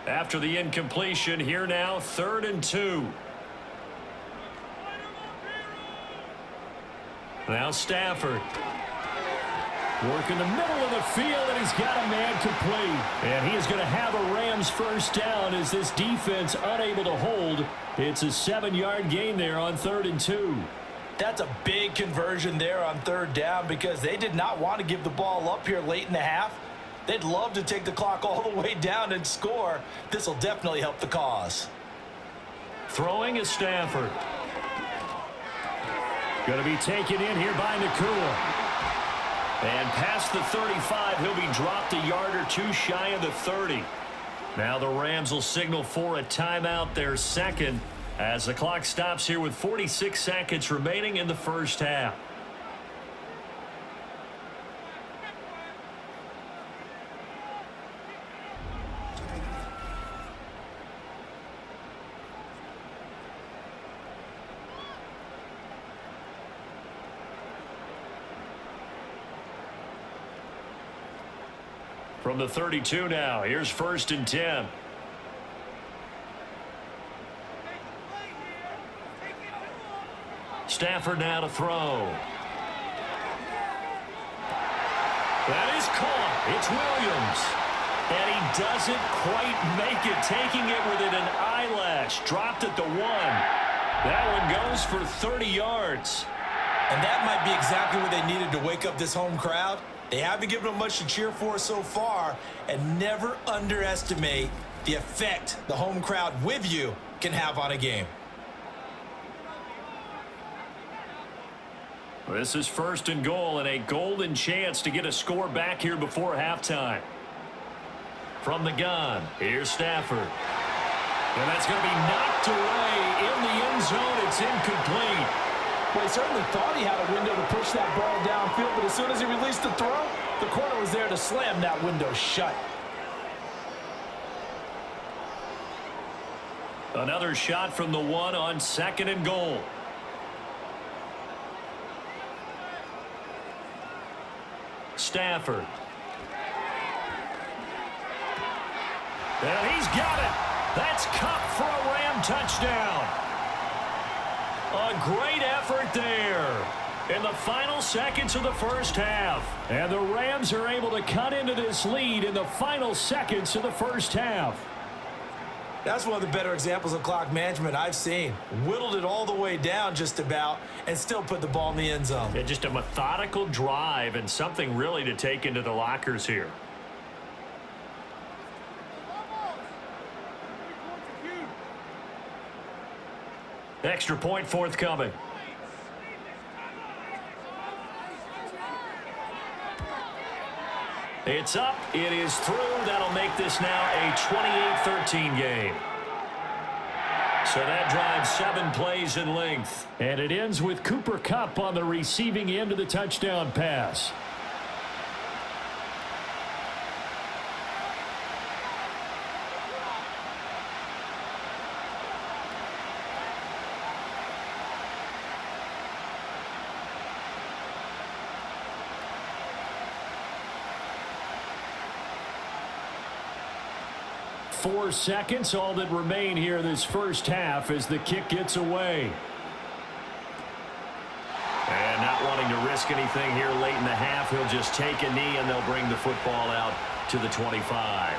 After the incompletion, here now, 3rd and 2. Now Stafford. Work in the middle of the field, and he's got a man complete. And he is going to have a Rams first down as this defense unable to hold. It's a 7-yard gain there on 3rd and 2. That's a big conversion there on 3rd down because they did not want to give the ball up here late in the half. They'd love to take the clock all the way down and score. This will definitely help the cause. Throwing is Stafford. Going to be taken in here by Nakua. And past the 35, he'll be dropped a yard or two shy of the 30. Now the Rams will signal for a timeout, their second, as the clock stops here with 46 seconds remaining in the first half. From the 32 now, here's 1st and 10. Stafford now to throw. That is caught. It's Williams. And he doesn't quite make it, taking it within an eyelash. Dropped at the 1. That one goes for 30 yards. And that might be exactly what they needed to wake up this home crowd. They haven't given them much to cheer for so far, and never underestimate the effect the home crowd with you can have on a game. This is 1st and goal and a golden chance to get a score back here before halftime. From the gun, here's Stafford. And that's going to be knocked away in the end zone. It's incomplete. Well, he certainly thought he had a window to push that ball downfield, but as soon as he released the throw, the corner was there to slam that window shut. Another shot from the 1 on 2nd and goal. Stafford. And he's got it. That's Cup for a Ram touchdown. A great effort there in the final seconds of the first half. And the Rams are able to cut into this lead in the final seconds of the first half. That's one of the better examples of clock management I've seen. Whittled it all the way down just about and still put the ball in the end zone. Yeah, just a methodical drive and something really to take into the lockers here. Extra point forthcoming. It's up. It is through. That'll make this now a 28-13 game. So that drives 7 plays in length. And it ends with Cooper Kupp on the receiving end of the touchdown pass. Four seconds, all that remain here this first half as the kick gets away. And not wanting to risk anything here late in the half, he'll just take a knee and they'll bring the football out to the 25.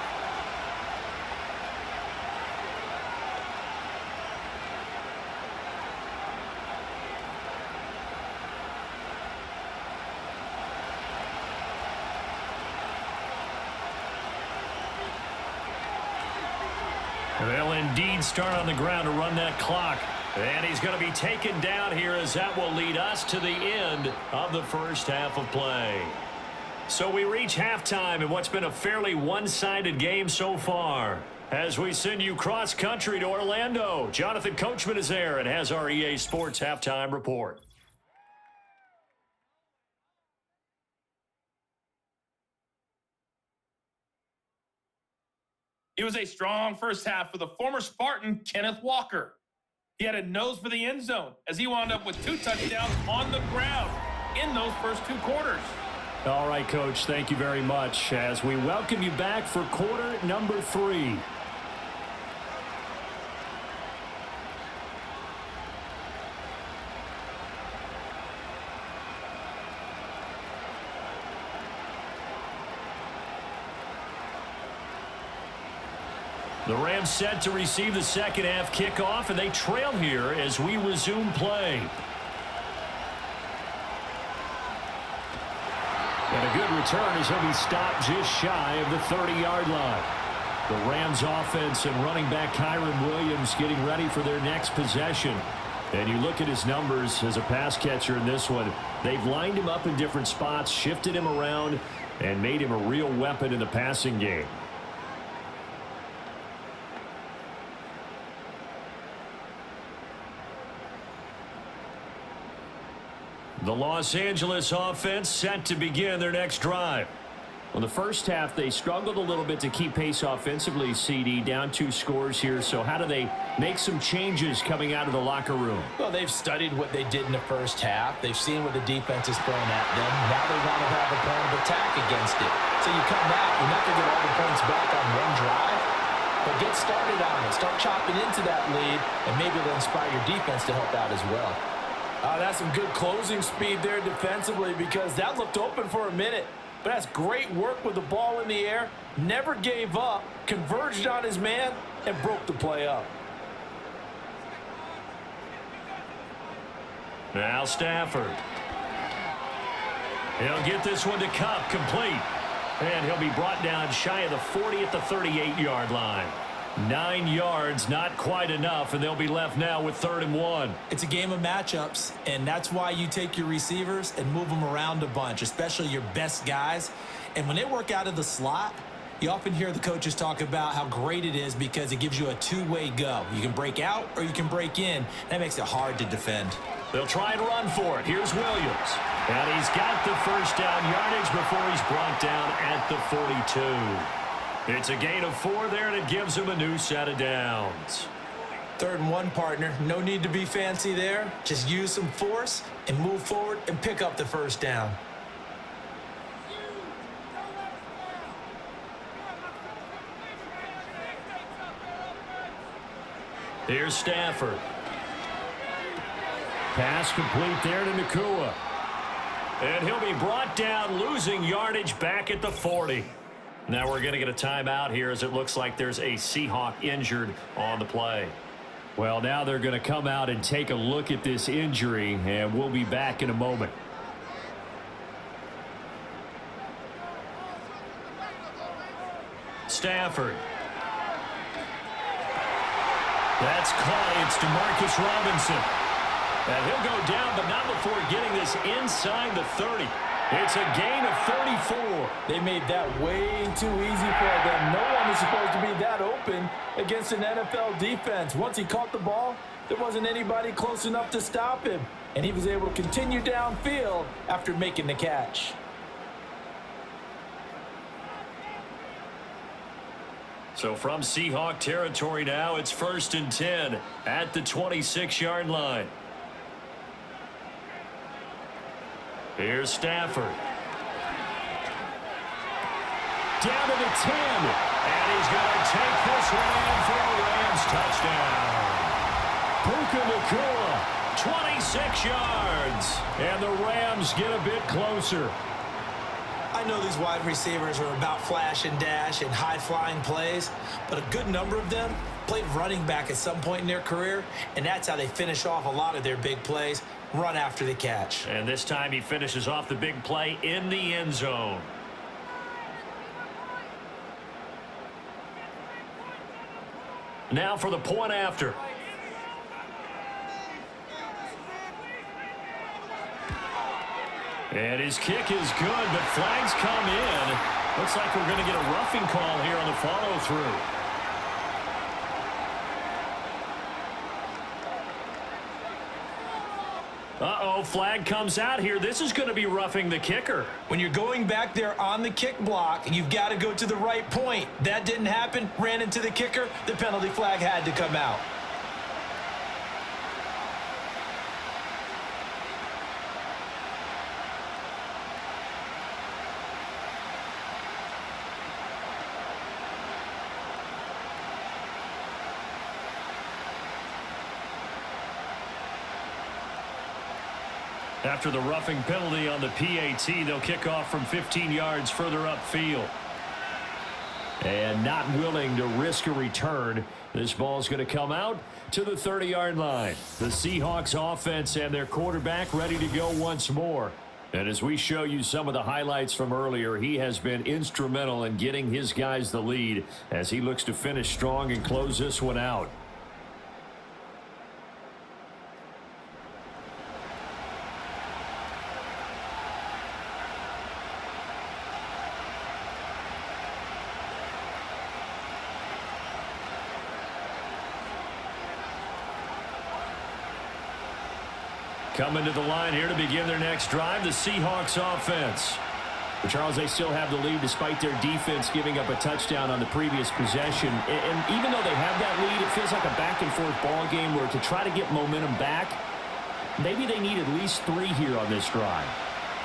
They'll indeed start on the ground to run that clock. And he's going to be taken down here as that will lead us to the end of the first half of play. So we reach halftime in what's been a fairly one-sided game so far. As we send you cross-country to Orlando, Jonathan Coachman is there and has our EA Sports halftime report. It was a strong first half for the former Spartan, Kenneth Walker. He had a nose for the end zone as he wound up with 2 touchdowns on the ground in those first 2 quarters. All right, Coach, thank you very much as we welcome you back for quarter number 3. The Rams set to receive the second half kickoff, and they trail here as we resume play. And a good return as he'll be stopped just shy of the 30-yard line. The Rams offense and running back Kyron Williams getting ready for their next possession. And you look at his numbers as a pass catcher in this one. They've lined him up in different spots, shifted him around, and made him a real weapon in the passing game. The Los Angeles offense set to begin their next drive. Well, the first half, they struggled a little bit to keep pace offensively, CD, down 2 scores here. So how do they make some changes coming out of the locker room? Well, they've studied what they did in the first half. They've seen what the defense is throwing at them. Now they want to have a plan of attack against it. So you come out, you're not going to get all the points back on one drive, but get started on it. Start chopping into that lead, and maybe it'll inspire your defense to help out as well. That's some good closing speed there defensively because that looked open for a minute. But that's great work with the ball in the air. Never gave up, converged on his man, and broke the play up. Now Stafford. He'll get this one to Kupp, complete. And he'll be brought down shy of the 40 at the 38-yard line. 9 yards, not quite enough, and they'll be left now with 3rd and 1. It's a game of matchups, and that's why you take your receivers and move them around a bunch, especially your best guys. And when they work out of the slot, you often hear the coaches talk about how great it is because it gives you a two-way go. You can break out or you can break in. That makes it hard to defend. They'll try and run for it. Here's Williams. And he's got the first down yardage before he's brought down at the 42. It's a gain of 4 there, and it gives him a new set of downs. 3rd and 1, partner. No need to be fancy there. Just use some force and move forward and pick up the first down. Here's Stafford. Pass complete there to Nakua. And he'll be brought down, losing yardage back at the 40. Now we're going to get a timeout here as it looks like there's a Seahawk injured on the play. Well, now they're going to come out and take a look at this injury, and we'll be back in a moment. Stafford. That's caught. It's DeMarcus Robinson. And he'll go down, but not before getting this inside the 30. It's a gain of 34. They made that way too easy for them. No one is supposed to be that open against an NFL defense. Once he caught the ball, there wasn't anybody close enough to stop him. And he was able to continue downfield after making the catch. So from Seahawk territory now, it's 1st and 10 at the 26-yard line. Here's Stafford. Down to the 10. And he's going to take this one in for a Rams touchdown. Puka Nakua, 26 yards. and the Rams get a bit closer. I know these wide receivers are about flash and dash and high-flying plays, but a good number of them played running back at some point in their career, and that's how they finish off a lot of their big plays, run after the catch. And this time he finishes off the big play in the end zone. Now for the point after. And his kick is good, but flags come in. Looks like we're going to get a roughing call here on the follow-through. Uh-oh, flag comes out here. This is going to be roughing the kicker. When you're going back there on the kick block, you've got to go to the right point. That didn't happen, ran into the kicker, the penalty flag had to come out. After the roughing penalty on the PAT, they'll kick off from 15 yards further upfield. And not willing to risk a return, this ball's going to come out to the 30-yard line. The Seahawks offense and their quarterback ready to go once more. And as we show you some of the highlights from earlier, he has been instrumental in getting his guys the lead as he looks to finish strong and close this one out. Coming to the line here to begin their next drive, the Seahawks offense. But Charles, they still have the lead despite their defense giving up a touchdown on the previous possession. And even though they have that lead, it feels like a back-and-forth ball game where to try to get momentum back, maybe they need at least 3 here on this drive.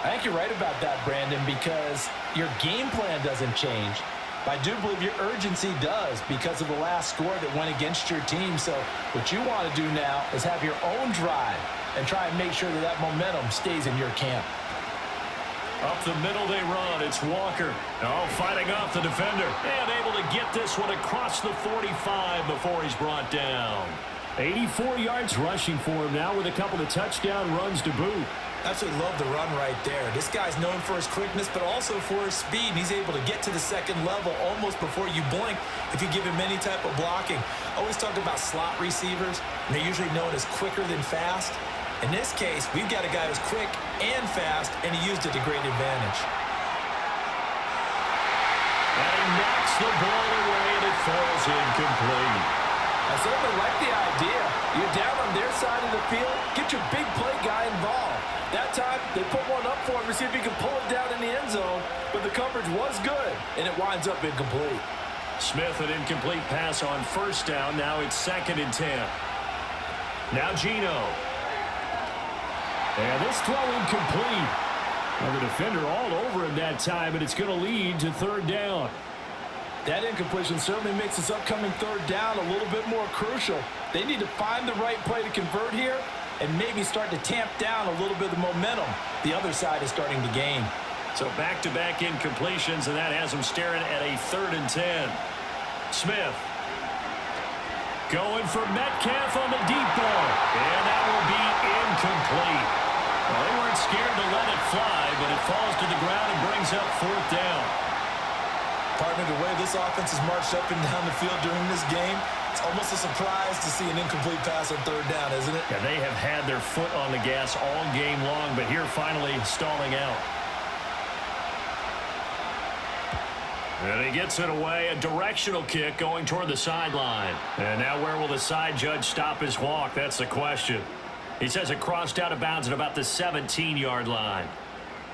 I think you're right about that, Brandon, because your game plan doesn't change. But I do believe your urgency does because of the last score that went against your team. So what you want to do now is have your own drive and try and make sure that that momentum stays in your camp. Up the middle they run. It's Walker. Oh, fighting off the defender. And able to get this one across the 45 before he's brought down. 84 yards rushing for him now with a couple of touchdown runs to boot. Absolutely love the run right there. This guy's known for his quickness, but also for his speed. He's able to get to the second level almost before you blink if you give him any type of blocking. Always talk about slot receivers, and they're usually known as quicker than fast. In this case, we've got a guy who's quick and fast, and he used it to great advantage. And he knocks the ball away, and it falls incomplete. I certainly like the idea. You're down on their side of the field, get your big play guy involved. That time, they put one up for him to see if he can pull it down in the end zone, but the coverage was good, and it winds up incomplete. Smith, an incomplete pass on first down. Now it's 2nd and 10. Now Geno. And this throw incomplete. Well, the defender all over him that time, and it's going to lead to 3rd down. That incompletion certainly makes this upcoming third down a little bit more crucial. They need to find the right play to convert here and maybe start to tamp down a little bit of the momentum the other side is starting to gain. So back-to-back incompletions, and that has them staring at a 3rd and 10. Smith going for Metcalf on the deep ball, and that will be incomplete. Well, they weren't scared to let it fly, but it falls to the ground and brings up 4th down. Partner, the way this offense has marched up and down the field during this game, it's almost a surprise to see an incomplete pass on 3rd down, isn't it? Yeah, they have had their foot on the gas all game long, but here finally stalling out. And he gets it away, a directional kick going toward the sideline. And now where will the side judge stop his walk? That's the question. He says it crossed out of bounds at about the 17-yard line.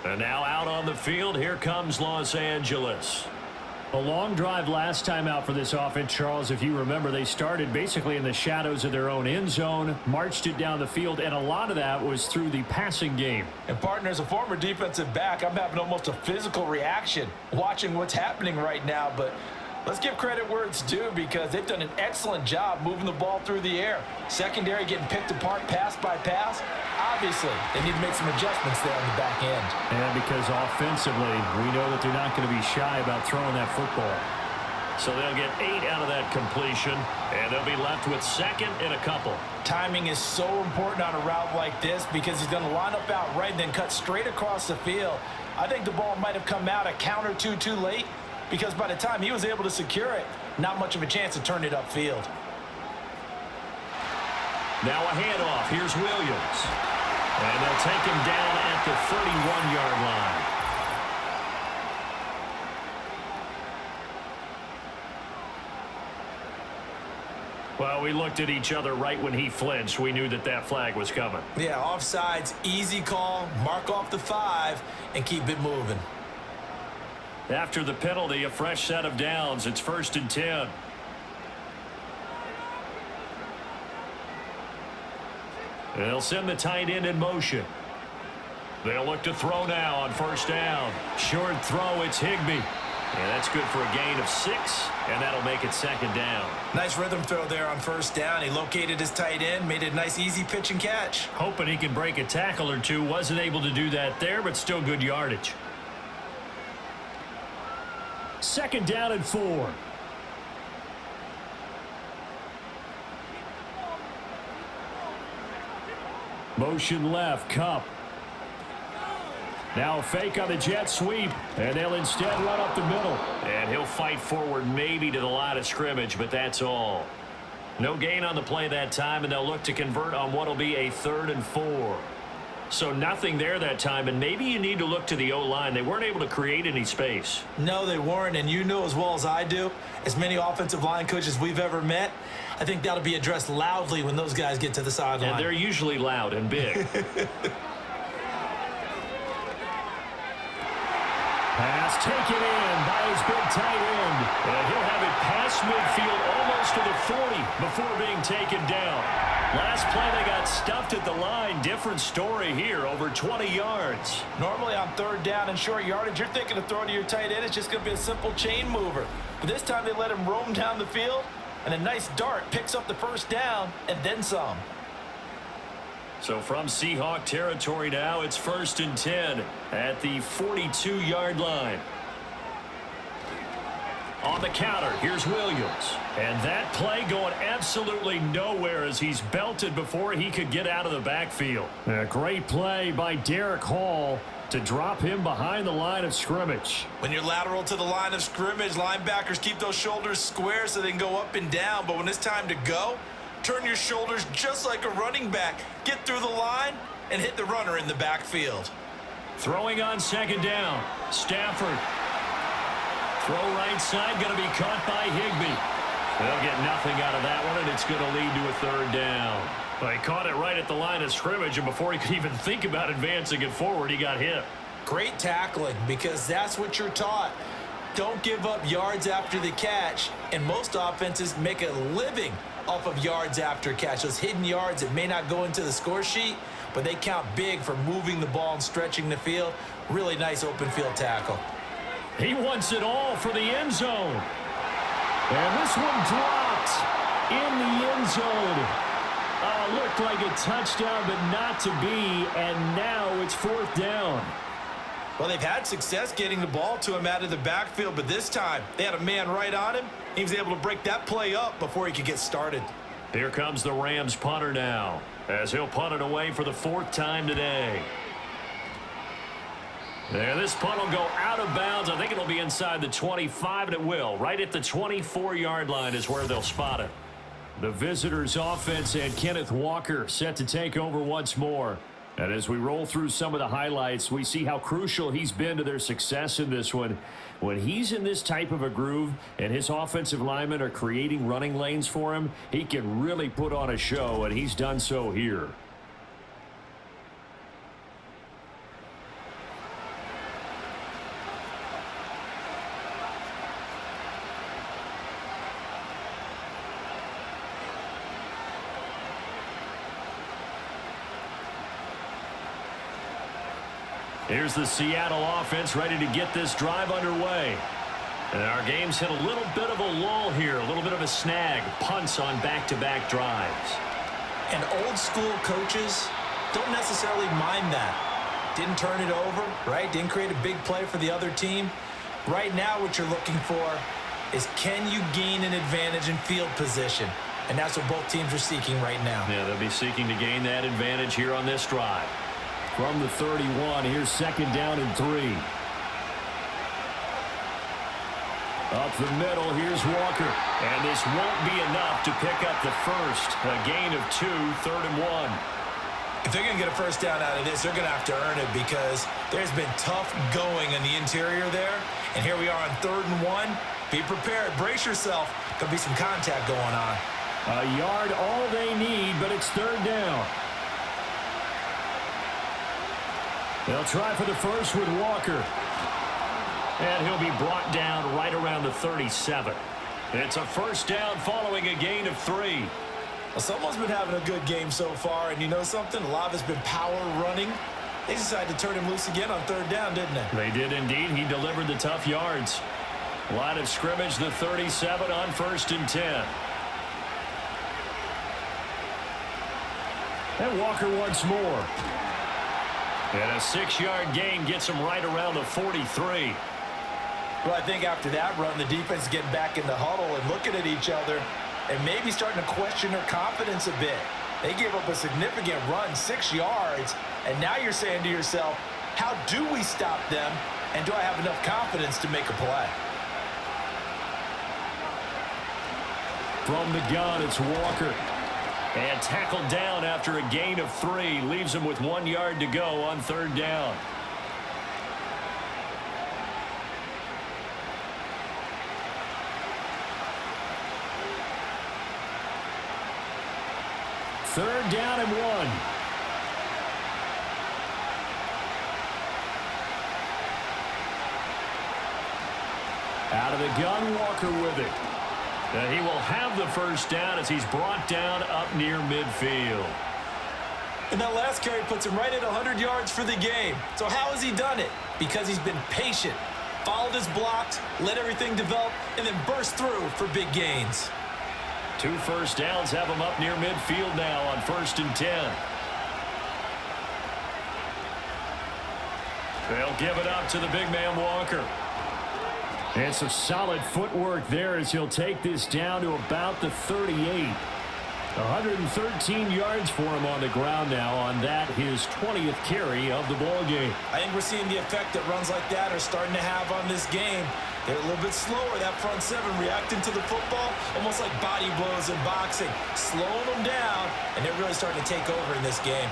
And now out on the field, here comes Los Angeles. A long drive last time out for this offense, Charles. If you remember, they started basically in the shadows of their own end zone, marched it down the field, and a lot of that was through the passing game. And partner, as a former defensive back, I'm having almost a physical reaction watching what's happening right now. But let's give credit where it's due because they've done an excellent job moving the ball through the air. Secondary getting picked apart pass by pass. Obviously, they need to make some adjustments there on the back end. And because offensively, we know that they're not going to be shy about throwing that football. So they'll get 8 out of that completion, and they'll be left with 2nd and a couple. Timing is so important on a route like this because he's going to line up out right and then cut straight across the field. I think the ball might have come out a count or two too late because by the time he was able to secure it, not much of a chance to turn it upfield. Now a handoff. Here's Williams. And they'll take him down at the 31-yard line. Well, we looked at each other right when he flinched. We knew that that flag was coming. Yeah, offsides, easy call, mark off the 5, and keep it moving. After the penalty, a fresh set of downs. It's 1st and 10. They'll send the tight end in motion. They'll look to throw now on 1st down. Short throw, it's Higbee. And that's good for a gain of 6, and that'll make it 2nd down. Nice rhythm throw there on 1st down. He located his tight end, made it a nice, easy pitch and catch. Hoping he can break a tackle or two. Wasn't able to do that there, but still good yardage. 2nd down and 4. Motion left, Kupp. Now a fake on the jet sweep, and they'll instead run up the middle. And he'll fight forward maybe to the line of scrimmage, but that's all. No gain on the play that time, and they'll look to convert on what will be a 3rd and 4. So nothing there that time, and maybe you need to look to the O-line. They weren't able to create any space. No, they weren't, and you know as well as I do, as many offensive line coaches we've ever met, I think that'll be addressed loudly when those guys get to the sideline. And they're usually loud and big. Pass taken in by his big tight end. And he'll have it past midfield almost to the 40 before being taken down. Last play they got stuffed at the line. Different story here, over 20 yards. Normally on 3rd down and short yardage, you're thinking of throwing to your tight end. It's just going to be a simple chain mover. But this time they let him roam down the field, and a nice dart picks up the 1st down and then some. So from Seahawk territory now, it's 1st and 10 at the 42-yard line. On the counter, here's Williams. And that play going absolutely nowhere as he's belted before he could get out of the backfield. A great play by Derek Hall to drop him behind the line of scrimmage. When you're lateral to the line of scrimmage, linebackers keep those shoulders square so they can go up and down. But when it's time to go, turn your shoulders just like a running back. Get through the line and hit the runner in the backfield. Throwing on 2nd down. Stafford. Throw right side, going to be caught by Higbee. They'll get nothing out of that one, and it's going to lead to a 3rd down. Well, he caught it right at the line of scrimmage, and before he could even think about advancing it forward, he got hit. Great tackling, because that's what you're taught. Don't give up yards after the catch, and most offenses make a living off of yards after catch. Those hidden yards that may not go into the score sheet, but they count big for moving the ball and stretching the field. Really nice open field tackle. He wants it all for the end zone. And this one dropped in the end zone. Looked like a touchdown, but not to be, and now it's fourth down. Well, they've had success getting the ball to him out of the backfield, but this time they had a man right on him. He was able to break that play up before he could get started. Here comes the Rams punter now, as he'll punt it away for the fourth time today. There, this punt will go out of bounds. I think it'll be inside the 25, and it will. Right at the 24-yard line is where they'll spot it. The visitors' offense and Kenneth Walker set to take over once more. And as we roll through some of the highlights, we see how crucial he's been to their success in this one. When he's in this type of a groove and his offensive linemen are creating running lanes for him, he can really put on a show, and he's done so here. Here's the Seattle offense ready to get this drive underway. And our game's hit a little bit of a lull here, a little bit of a snag. Punts on back-to-back drives. And old school coaches don't necessarily mind that. Didn't turn it over, right? Didn't create a big play for the other team. Right now what you're looking for is, can you gain an advantage in field position? And that's what both teams are seeking right now. Yeah, they'll be seeking to gain that advantage here on this drive. From the 31, here's second down and 3. Up the middle, here's Walker. And this won't be enough to pick up the first. A gain of 2, third and 1. If they're going to get a first down out of this, they're going to have to earn it, because there's been tough going in the interior there. And here we are on 3rd and 1. Be prepared. Brace yourself. There'll be some contact going on. A yard all they need, but it's 3rd down. They'll try for the first with Walker. And he'll be brought down right around the 37. It's a first down following a gain of 3. Well, someone's been having a good game so far, and you know something? A lot of it's been power running. They decided to turn him loose again on 3rd down, didn't they? They did indeed. He delivered the tough yards. Line of scrimmage, the 37 on 1st and 10. And Walker once more. And a 6-yard gain gets him right around the 43. Well, I think after that run, the defense is getting back in the huddle and looking at each other and maybe starting to question their confidence a bit. They gave up a significant run, 6 yards, and now you're saying to yourself, how do we stop them, and do I have enough confidence to make a play? From the gun, it's Walker. And tackled down after a gain of 3. Leaves him with 1 yard to go on 3rd down. Third down and 1. Out of the gun, Walker with it. And he will have the first down as he's brought down up near midfield. And that last carry puts him right at 100 yards for the game. So how has he done it? Because he's been patient, followed his blocks, let everything develop, and then burst through for big gains. 2 first downs have him up near midfield now on 1st and 10. They'll give it up to the big man Walker. And some solid footwork there as he'll take this down to about the 38. 113 yards for him on the ground now on that, his 20th carry of the ball game. I think we're seeing the effect that runs like that are starting to have on this game. They're a little bit slower, that front 7, reacting to the football, almost like body blows in boxing, slowing them down, and they're really starting to take over in this game.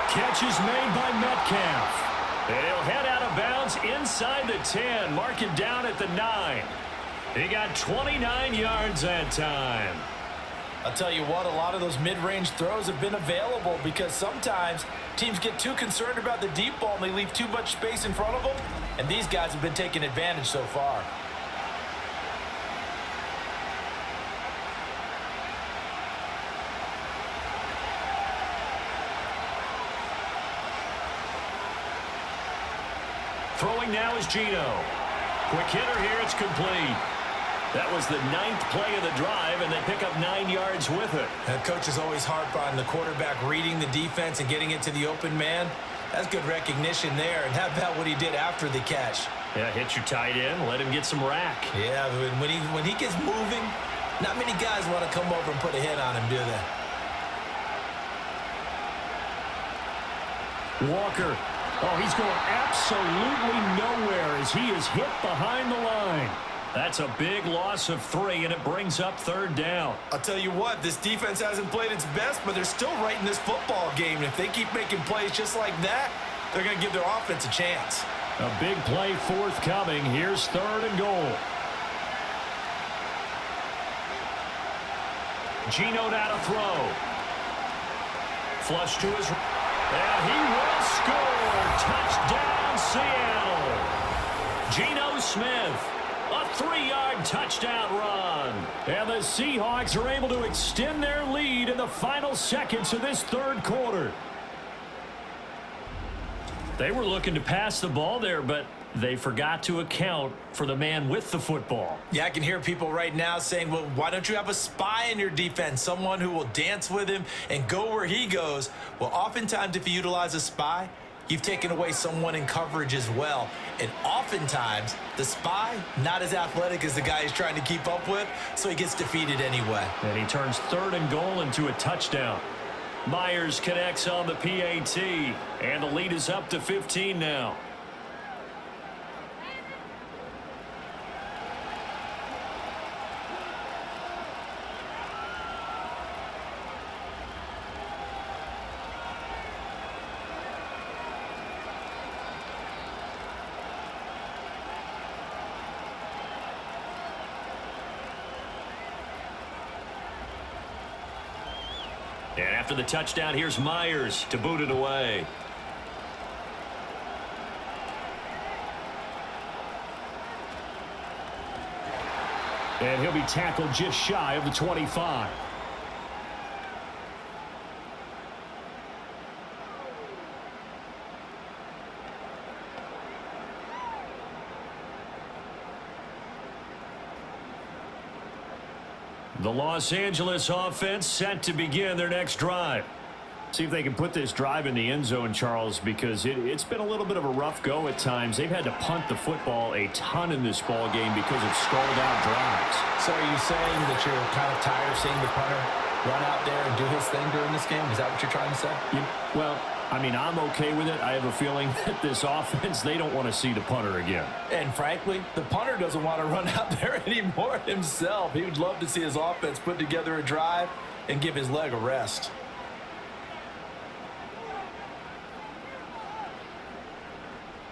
Catch is made by Metcalf. And he'll head out of bounds inside the 10, mark it down at the 9. He got 29 yards that time. I'll tell you what, a lot of those mid-range throws have been available because sometimes teams get too concerned about the deep ball and they leave too much space in front of them, and these guys have been taking advantage so far. Throwing now is Gino. Quick hitter here. It's complete. That was the 9th play of the drive, and they pick up 9 yards with it. The coach is always harp on the quarterback reading the defense and getting it to the open man. That's good recognition there. And how about what he did after the catch? Yeah, hit your tight end. Let him get some rack. Yeah, when he gets moving, not many guys want to come over and put a hit on him, do they? Walker. Oh, he's going absolutely nowhere as he is hit behind the line. That's a big loss of 3, and it brings up 3rd down. I'll tell you what, this defense hasn't played its best, but they're still right in this football game. And if they keep making plays just like that, they're going to give their offense a chance. A big play forthcoming. Here's 3rd and goal. Geno now to throw. Flush to his... And he will score. Touchdown, Seattle. Geno Smith. A 3-yard touchdown run. And the Seahawks are able to extend their lead in the final seconds of this 3rd quarter. They were looking to pass the ball there, but they forgot to account for the man with the football. Yeah, I can hear people right now saying, well, why don't you have a spy in your defense, someone who will dance with him and go where he goes? Well, oftentimes if you utilize a spy, you've taken away someone in coverage as well. And oftentimes, the spy, not as athletic as the guy he's trying to keep up with, so he gets defeated anyway. And he turns 3rd and goal into a touchdown. Myers connects on the PAT, and the lead is up to 15 now. And after the touchdown, here's Myers to boot it away. And he'll be tackled just shy of the 25. The Los Angeles offense set to begin their next drive. See if they can put this drive in the end zone, Charles, because it's been a little bit of a rough go at times. They've had to punt the football a ton in this ball game because of stalled out drives. So are you saying that you're kind of tired of seeing the punter run out there and do his thing during this game? Is that what you're trying to say? Well, I mean, I'm okay with it. I have a feeling that this offense, they don't want to see the punter again. And frankly, the punter doesn't want to run out there anymore himself. He would love to see his offense put together a drive and give his leg a rest.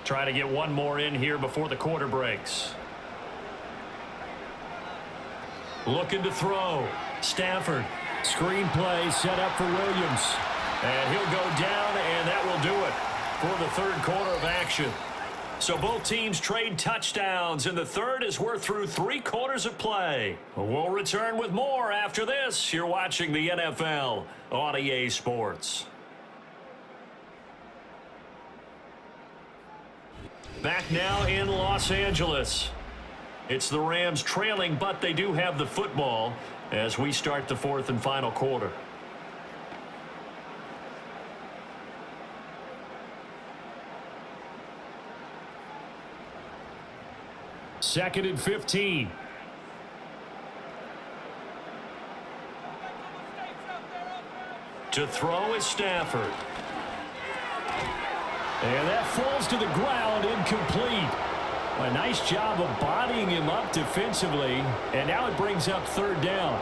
Try to get one more in here before the quarter breaks. Looking to throw. Stafford. Screen play set up for Williams. And he'll go down, and that will do it for the 3rd quarter of action. So both teams trade touchdowns in the 3rd as we're through 3 quarters of play. We'll return with more after this. You're watching the NFL on EA Sports. Back now in Los Angeles. It's the Rams trailing, but they do have the football as we start the 4th and final quarter. Second and 15. To throw is Stafford. And that falls to the ground, incomplete. A nice job of bodying him up defensively, and now it brings up 3rd down.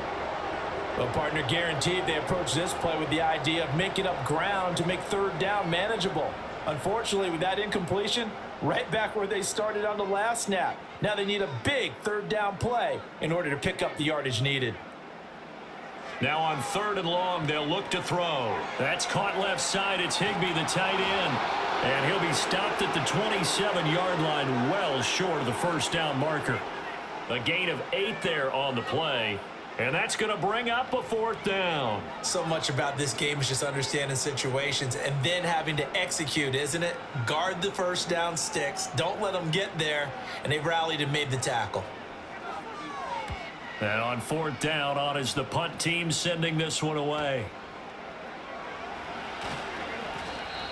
Well, partner, guaranteed they approach this play with the idea of making up ground to make 3rd down manageable. Unfortunately, with that incompletion, right back where they started on the last snap. Now they need a big 3rd down play in order to pick up the yardage needed. Now on 3rd and long, they'll look to throw. That's caught left side. It's Higbee, the tight end. And he'll be stopped at the 27-yard line, well short of the 1st down marker. A gain of 8 there on the play. And that's going to bring up a 4th down. So much about this game is just understanding situations and then having to execute, isn't it? Guard the first down sticks. Don't let them get there. And they rallied and made the tackle. And on 4th down, on is the punt team sending this one away.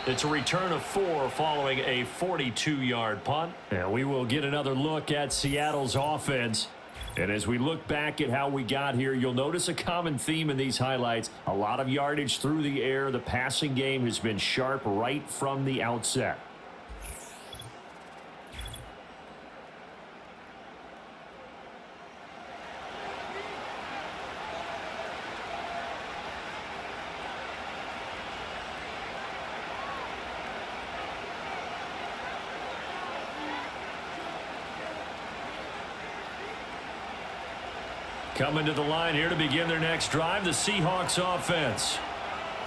It's a return of 4 following a 42-yard punt. And we will get another look at Seattle's offense. And as we look back at how we got here, you'll notice a common theme in these highlights. A lot of yardage through the air. The passing game has been sharp right from the outset. Coming to the line here to begin their next drive, the Seahawks offense.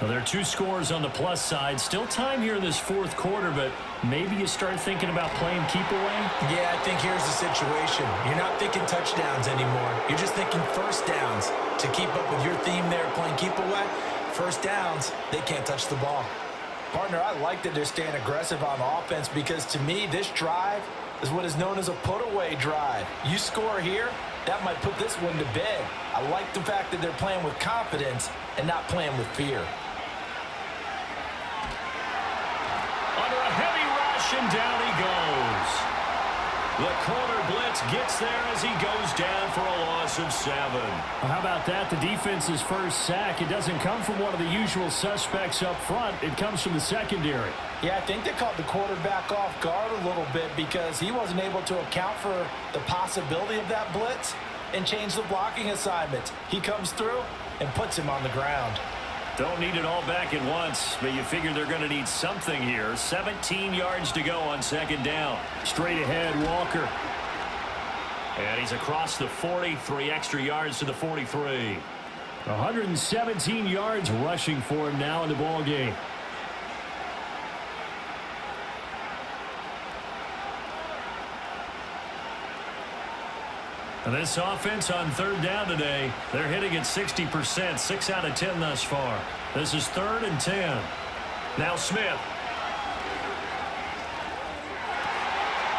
Well, there are 2 scores on the plus side. Still time here in this 4th quarter, but maybe you start thinking about playing keep away? Yeah, I think here's the situation. You're not thinking touchdowns anymore. You're just thinking first downs. To keep up with your theme there, playing keep away, first downs, they can't touch the ball. Partner, I like that they're staying aggressive on offense because to me, this drive is what is known as a put-away drive. You score here, that might put this one to bed. I like the fact that they're playing with confidence and not playing with fear. Under a heavy rush, and down he goes. The corner blitz gets there as he goes down for a loss of 7. Well, how about that? The defense's first sack. It doesn't come from one of the usual suspects up front. It comes from the secondary. Yeah, I think they caught the quarterback off guard a little bit because he wasn't able to account for the possibility of that blitz and change the blocking assignments. He comes through and puts him on the ground. Don't need it all back at once, but you figure they're going to need something here. 17 yards to go on 2nd down. Straight ahead, Walker. And he's across the 40, 3 extra yards to the 43. 117 yards rushing for him now in the ball game. And this offense on 3rd down today, they're hitting at 60%, 6 out of 10 thus far. This is 3rd and 10. Now Smith.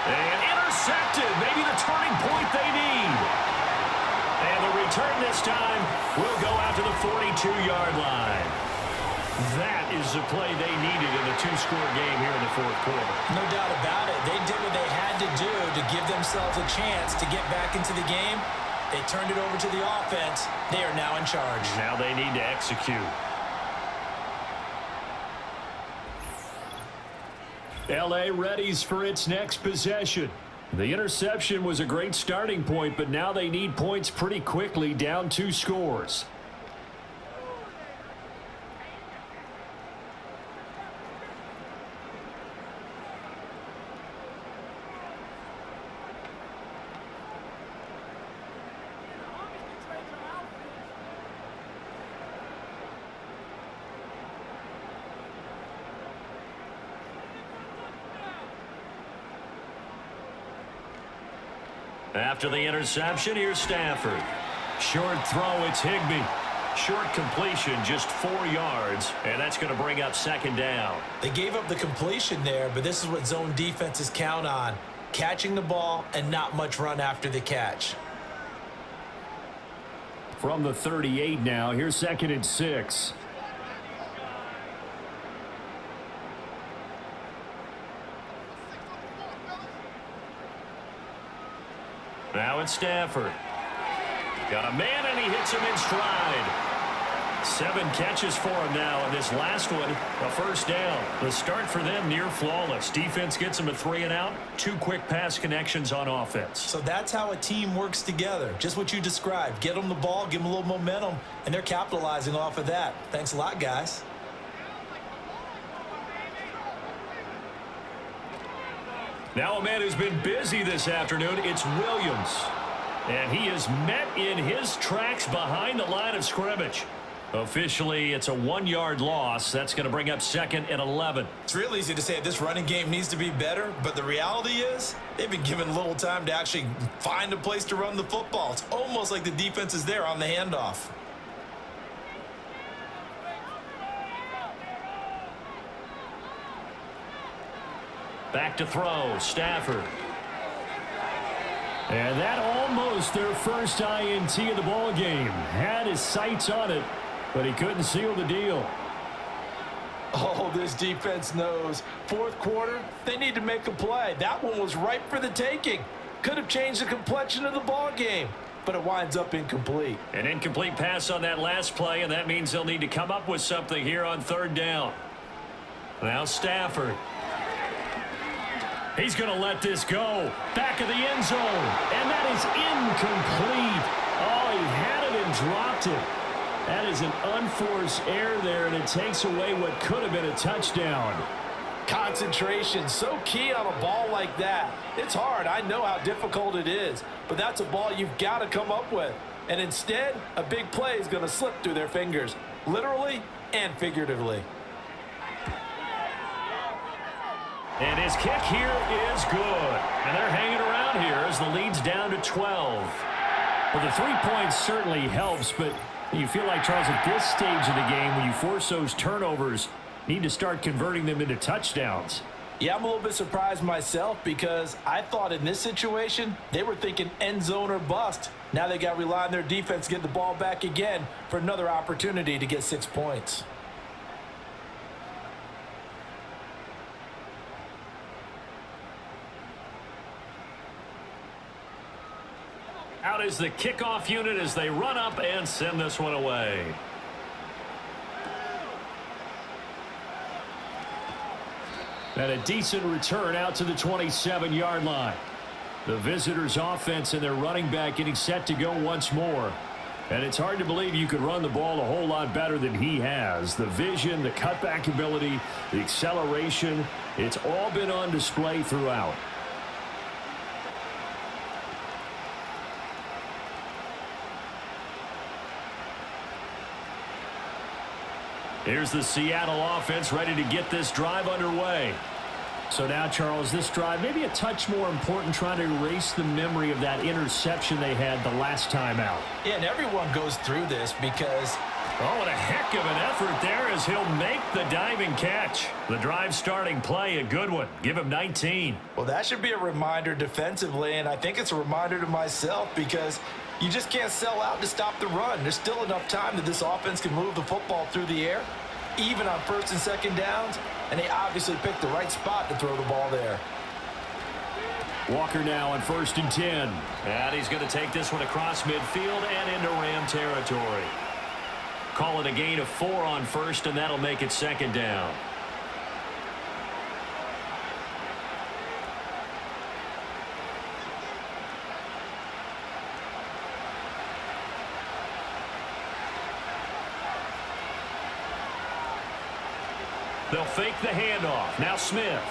And intercepted, maybe the turning point they need. And the return this time will go out to the 42-yard line. That is the play they needed in a 2-score game here in the 4th quarter. No doubt about it. They did what they had to do to give themselves a chance to get back into the game. They turned it over to the offense. They are now in charge. Now they need to execute. L.A. readies for its next possession. The interception was a great starting point, but now they need points pretty quickly, down 2 scores. After the interception, here's Stafford. Short throw, it's Higbee. Short completion, just 4 yards, and that's going to bring up 2nd down. They gave up the completion there, but this is what zone defenses count on. Catching the ball and not much run after the catch. From the 38 now, here's 2nd and 6. Now it's Stafford. Got a man, and he hits him in stride. 7 catches for him now, and this last one, a 1st down. The start for them near flawless. Defense gets him a 3 and out. 2 quick pass connections on offense. So that's how a team works together. Just what you described. Get them the ball, give them a little momentum, and they're capitalizing off of that. Thanks a lot, guys. Now a man who's been busy this afternoon, it's Williams. And he is met in his tracks behind the line of scrimmage. Officially, it's a 1-yard loss. That's going to bring up 2nd and 11. It's real easy to say this running game needs to be better, but the reality is they've been given little time to actually find a place to run the football. It's almost like the defense is there on the handoff. Back to throw, Stafford. And that almost their first INT of the ball game. Had his sights on it, but he couldn't seal the deal. Oh, this defense knows. Fourth quarter, they need to make a play. That one was ripe for the taking. Could have changed the complexion of the ball game, but it winds up incomplete. An incomplete pass on that last play, and that means they'll need to come up with something here on 3rd down. Now Stafford. He's going to let this go. Back of the end zone. And that is incomplete. Oh, he had it and dropped it. That is an unforced error there, and it takes away what could have been a touchdown. Concentration, so key on a ball like that. It's hard. I know how difficult it is, but that's a ball you've got to come up with. And instead, a big play is going to slip through their fingers, literally and figuratively. And his kick here is good. And they're hanging around here as the lead's down to 12. Well, the 3 points certainly helps, but you feel like, Charles, at this stage of the game, when you force those turnovers, need to start converting them into touchdowns. Yeah, I'm a little bit surprised myself because I thought in this situation, they were thinking end zone or bust. Now they got to rely on their defense to get the ball back again for another opportunity to get 6 points. Out is the kickoff unit as they run up and send this one away. And a decent return out to the 27-yard line. The visitors' offense and their running back getting set to go once more. And it's hard to believe you could run the ball a whole lot better than he has. The vision, the cutback ability, the acceleration, it's all been on display throughout. Here's the Seattle offense ready to get this drive underway. So now, Charles, this drive maybe a touch more important, trying to erase the memory of that interception they had the last time out. Yeah, and everyone goes through this because... Oh, what a heck of an effort there as he'll make the diving catch. The drive starting play, a good one. Give him 19. Well, that should be a reminder defensively, and I think it's a reminder to myself because you just can't sell out to stop the run. There's still enough time that this offense can move the football through the air, even on 1st and 2nd downs, and they obviously picked the right spot to throw the ball there. Walker now on 1st and 10. And he's going to take this one across midfield and into Ram territory. Call it a gain of 4 on 1st, and that'll make it 2nd down. They'll fake the handoff. Now Smith.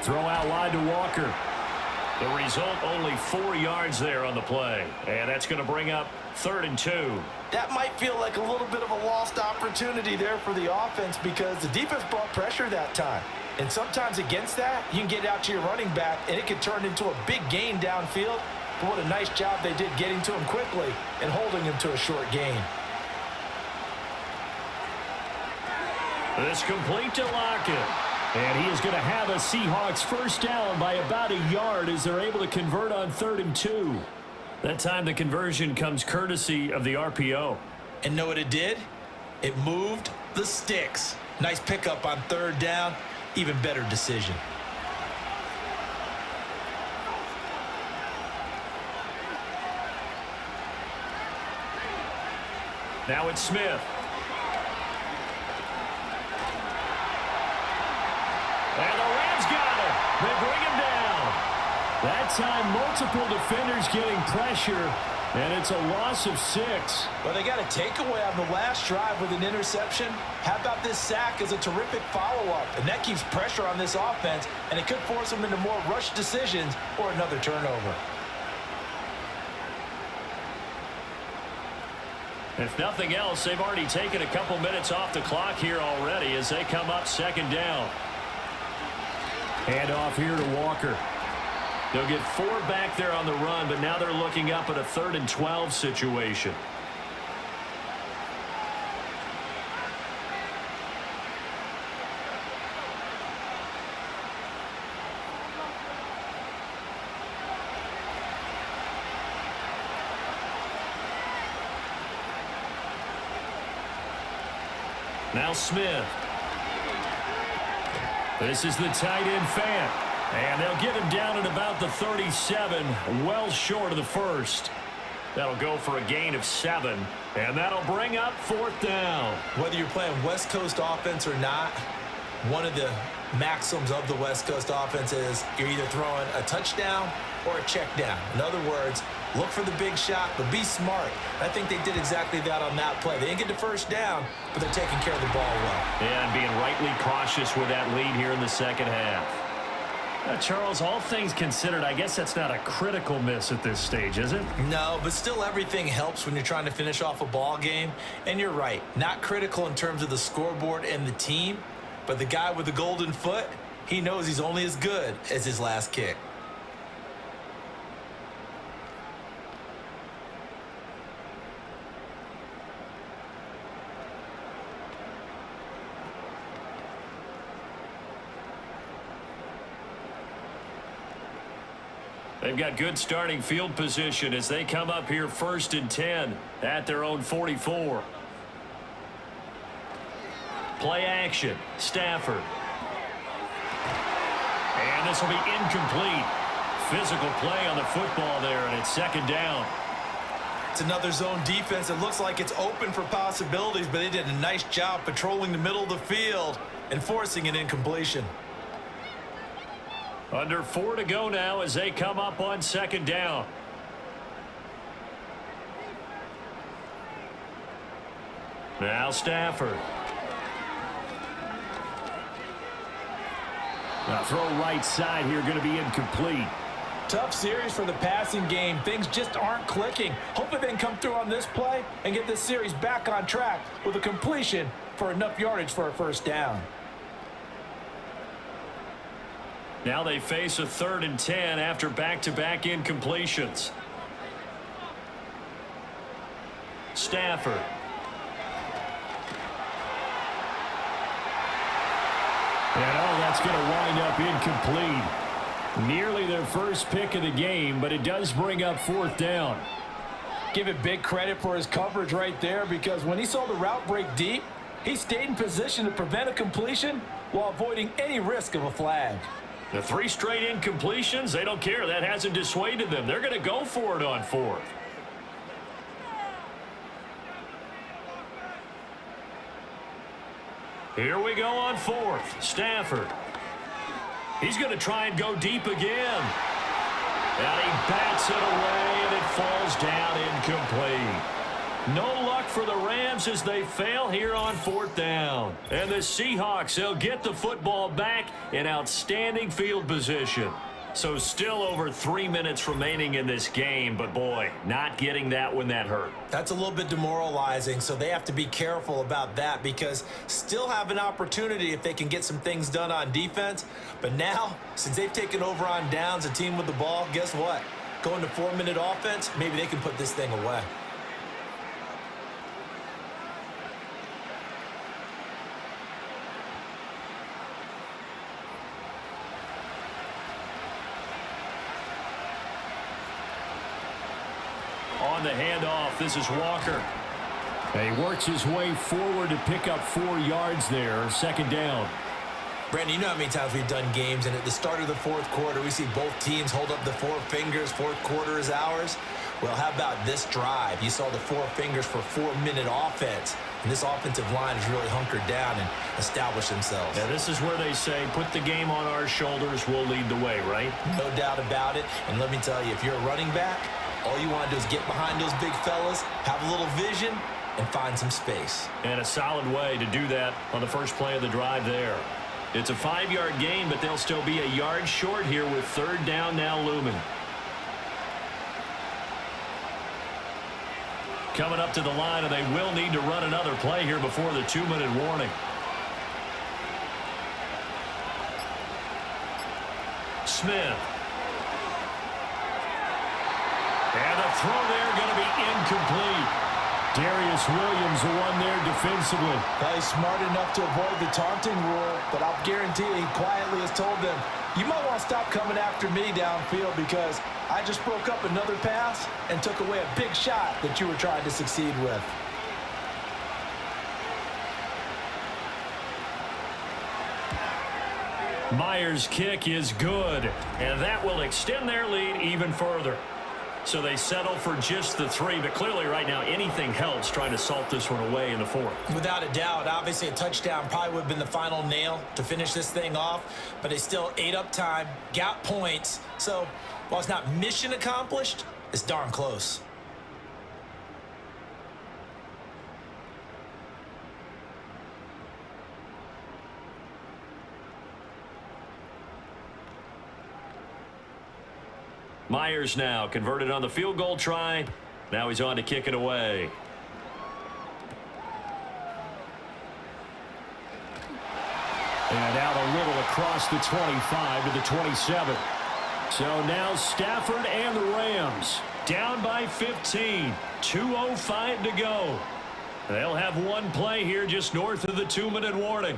Throw out wide to Walker. The result, only 4 yards there on the play. And that's going to bring up 3rd and 2. That might feel like a little bit of a lost opportunity there for the offense because the defense brought pressure that time. And sometimes against that, you can get out to your running back, and it can turn into a big gain downfield. But what a nice job they did getting to him quickly and holding him to a short gain. This complete to Lockett. And he is going to have a Seahawks first down by about a yard as they're able to convert on 3rd and 2. That time the conversion comes courtesy of the RPO. And know what it did? It moved the sticks. Nice pickup on 3rd down. Even better decision. Now it's Smith. And the Rams got him. They bring him down. That time, multiple defenders getting pressure, and it's a loss of 6. Well, they got a takeaway on the last drive with an interception. How about this sack as a terrific follow-up? And that keeps pressure on this offense, and it could force them into more rush decisions or another turnover. If nothing else, they've already taken a couple minutes off the clock here already as they come up second down. Hand off here to Walker. They'll get 4 back there on the run, but now they're looking up at a 3rd and 12 situation. Now Smith. This is the tight end Fant. And they'll get him down at about the 37, well short of the first. That'll go for a gain of 7, and that'll bring up 4th down. Whether you're playing West Coast offense or not, one of the maxims of the West Coast offense is you're either throwing a touchdown or a check down. In other words, look for the big shot, but be smart. I think they did exactly that on that play. They didn't get the first down, but they're taking care of the ball well. And being rightly cautious with that lead here in the second half. Charles, all things considered, I guess that's not a critical miss at this stage, is it? No, but still everything helps when you're trying to finish off a ball game. And you're right, not critical in terms of the scoreboard and the team, but the guy with the golden foot, he knows he's only as good as his last kick. They've got good starting field position as they come up here 1st and 10 at their own 44. Play action. Stafford. And this will be incomplete. Physical play on the football there, and it's 2nd down. It's another zone defense. It looks like it's open for possibilities, but they did a nice job patrolling the middle of the field and forcing an incompletion. Under 4 to go now as they come up on 2nd down. Now Stafford. Now throw right side here, going to be incomplete. Tough series for the passing game. Things just aren't clicking. Hopefully they can come through on this play and get this series back on track with a completion for enough yardage for a 1st down. Now they face a 3rd and 10 after back-to-back incompletions. Stafford. And that's going to wind up incomplete. Nearly their first pick of the game, but it does bring up 4th down. Give it big credit for his coverage right there, because when he saw the route break deep, he stayed in position to prevent a completion while avoiding any risk of a flag. The 3 straight incompletions, they don't care. That hasn't dissuaded them. They're going to go for it on 4th. Here we go on 4th. Stafford. He's going to try and go deep again. And he bats it away, and it falls down incomplete. No luck for the Rams as they fail here on 4th down. And the Seahawks, they'll get the football back in outstanding field position. So still over 3 minutes remaining in this game, but boy, not getting that when that hurt. That's a little bit demoralizing, so they have to be careful about that, because still have an opportunity if they can get some things done on defense. But now, since they've taken over on downs, a team with the ball, guess what? Going to 4-minute offense, maybe they can put this thing away. On the handoff, this is Walker. And he works his way forward to pick up 4 yards there. 2nd down. Brandon, you know how many times we've done games, and at the start of the 4th quarter, we see both teams hold up the 4 fingers. 4th quarter is ours. Well, how about this drive? You saw the 4 fingers for 4-minute offense. And this offensive line has really hunkered down and established themselves. Yeah, this is where they say, put the game on our shoulders, we'll lead the way, right? No doubt about it. And let me tell you, if you're a running back, all you want to do is get behind those big fellas, have a little vision, and find some space. And a solid way to do that on the first play of the drive there. It's a 5-yard gain, but they'll still be a yard short here with 3rd down now looming. coming up to the line, and they will need to run another play here before the 2-minute warning. Smith. And the throw there going to be incomplete. Darius Williams, the one there defensively. He's smart enough to avoid the taunting rule, but I'll guarantee he quietly has told them, you might want to stop coming after me downfield because I just broke up another pass and took away a big shot that you were trying to succeed with. Myers' kick is good, and that will extend their lead even further. So they settle for just the 3, but clearly right now anything helps trying to salt this one away in the 4th. Without a doubt, obviously a touchdown probably would have been the final nail to finish this thing off, but they still ate up time, got points. So while it's not mission accomplished, it's darn close. Myers now converted on the field goal try. Now he's on to kick it away. And out a little across the 25 to the 27. So now Stafford and the Rams down by 15. 2:05 to go. They'll have one play here just north of the 2-minute warning.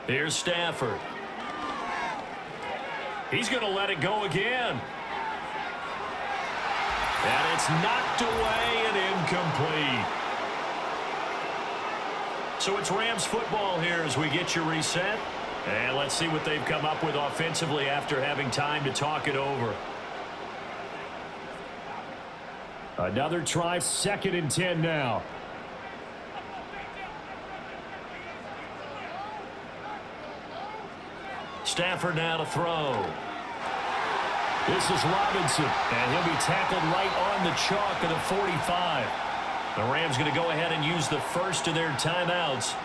Here's Stafford. He's going to let it go again. And it's knocked away and incomplete. So it's Rams football here as we get you reset. And let's see what they've come up with offensively after having time to talk it over. Another try, 2nd and 10 now. Stafford now to throw. This is Robinson, and he'll be tackled right on the chalk of the 45. The Rams going to go ahead and use the first of their timeouts.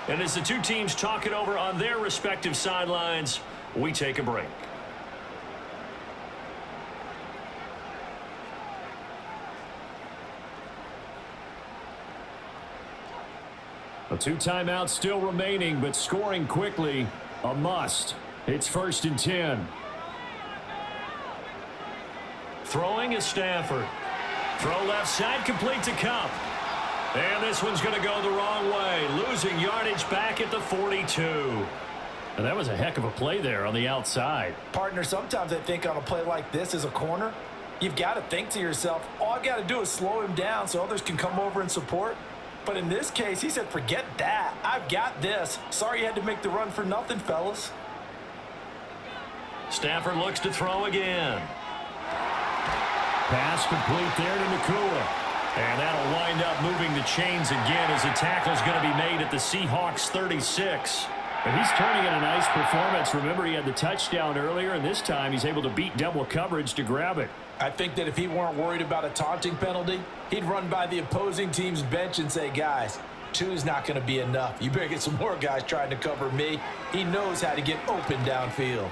And as the two teams talk it over on their respective sidelines, we take a break. The 2 timeouts still remaining, but scoring quickly, a must. It's 1st and 10. Throwing is Stafford. Throw left side, complete to Cup. And this one's going to go the wrong way. Losing yardage back at the 42. And that was a heck of a play there on the outside. Partner, sometimes I think on a play like this as a corner, you've got to think to yourself, all I got to do is slow him down so others can come over and support. But in this case, he said, forget that. I've got this. Sorry you had to make the run for nothing, fellas. Stafford looks to throw again. Pass complete there to Nakua. And that'll wind up moving the chains again as the tackle's going to be made at the Seahawks 36. But he's turning in a nice performance. Remember, he had the touchdown earlier, and this time he's able to beat double coverage to grab it. I think that if he weren't worried about a taunting penalty, he'd run by the opposing team's bench and say, guys, 2's not going to be enough. You better get some more guys trying to cover me. He knows how to get open downfield.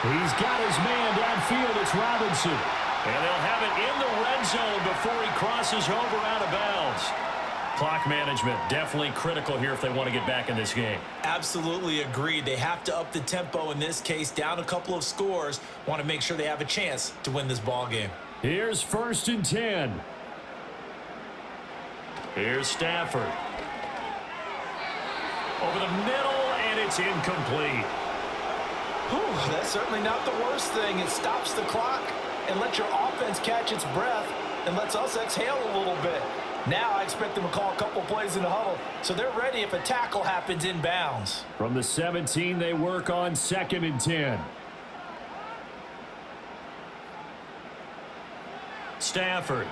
He's got his man downfield. It's Robinson. And they'll have it in the red zone before he crosses over out of bounds. Clock management definitely critical here if they want to get back in this game. Absolutely agreed. They have to up the tempo in this case, down a couple of scores. Want to make sure they have a chance to win this ball game. Here's 1st and 10. Here's Stafford. Over the middle, and it's incomplete. Whew, that's certainly not the worst thing. It stops the clock and lets your offense catch its breath and lets us exhale a little bit. Now I expect them to call a couple plays in the huddle, so they're ready if a tackle happens inbounds. From the 17, they work on 2nd and 10. Stafford.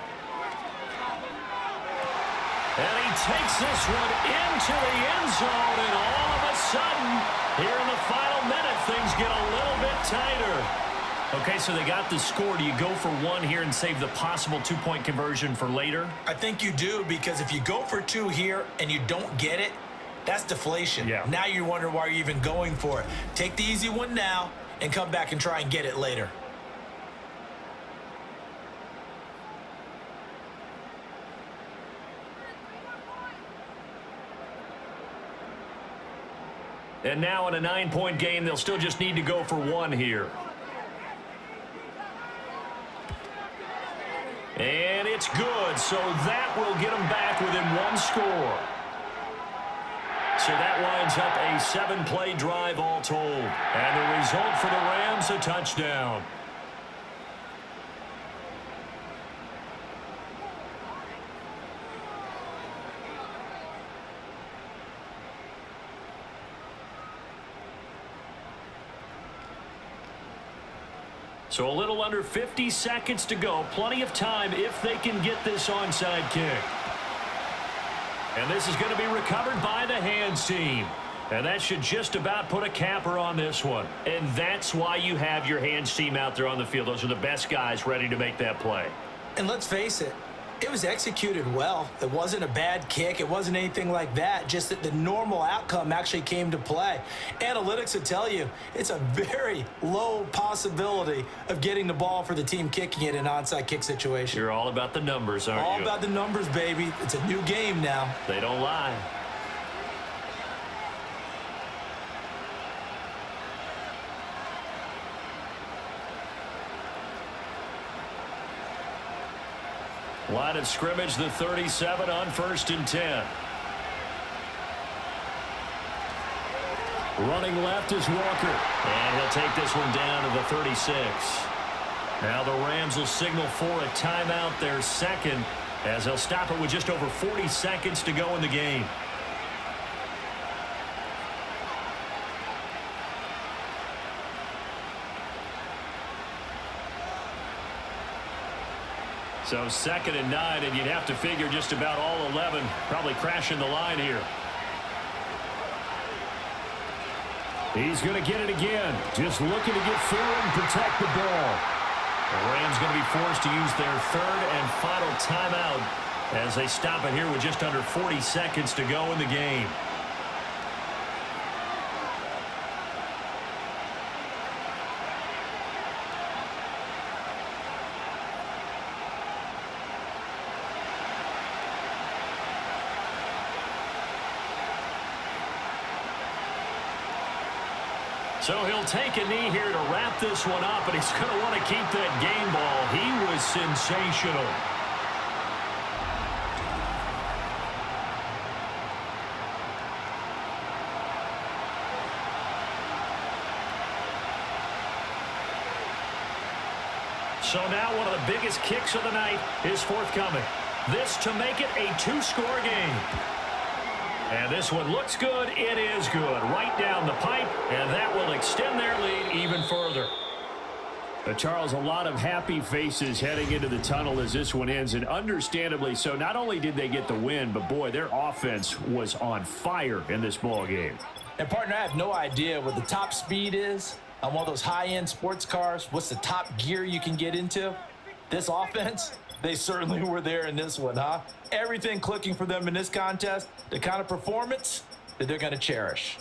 And he takes this one into the end zone, and all of a sudden, here in the final minute, things get a little bit tighter. Okay, so they got the score. Do you go for one here and save the possible two-point conversion for later? I think you do, because if you go for two here and you don't get it, that's deflation. Yeah. Now you wonder why you're even going for it. Take the easy one now and come back and try and get it later. And now in a 9-point game, they'll still just need to go for one here. And it's good, so that will get them back within one score. So that winds up a 7-play drive all told. And the result for the Rams, a touchdown. So a little under 50 seconds to go. Plenty of time if they can get this onside kick. And this is going to be recovered by the hands team. And that should just about put a capper on this one. And that's why you have your hands team out there on the field. Those are the best guys ready to make that play. And let's face it, it was executed well. It wasn't a bad kick. It wasn't anything like that. Just that the normal outcome actually came to play. Analytics will tell you it's a very low possibility of getting the ball for the team kicking it in an onside kick situation. You're all about the numbers, aren't you? All about the numbers, baby. It's a new game now. They don't lie. Line of scrimmage, the 37 on 1st and 10. Running left is Walker. And he'll take this one down to the 36. Now the Rams will signal for a timeout, their second, as they'll stop it with just over 40 seconds to go in the game. So 2nd and 9, and you'd have to figure just about all 11 probably crashing the line here. He's going to get it again. Just looking to get forward and protect the ball. The Rams going to be forced to use their 3rd and final timeout as they stop it here with just under 40 seconds to go in the game. So he'll take a knee here to wrap this one up, and he's going to want to keep that game ball. He was sensational. So now one of the biggest kicks of the night is forthcoming. This to make it a 2-score game. And this one looks good. It is good. Right down the pipe, and that will extend their lead even further. Charles, a lot of happy faces heading into the tunnel as this one ends, and understandably so. Not only did they get the win, but boy, their offense was on fire in this ball game. And partner, I have no idea what the top speed is on one of those high-end sports cars. What's the top gear you can get into? This offense, they certainly were there in this one, huh? Everything clicking for them in this contest, the kind of performance that they're going to cherish.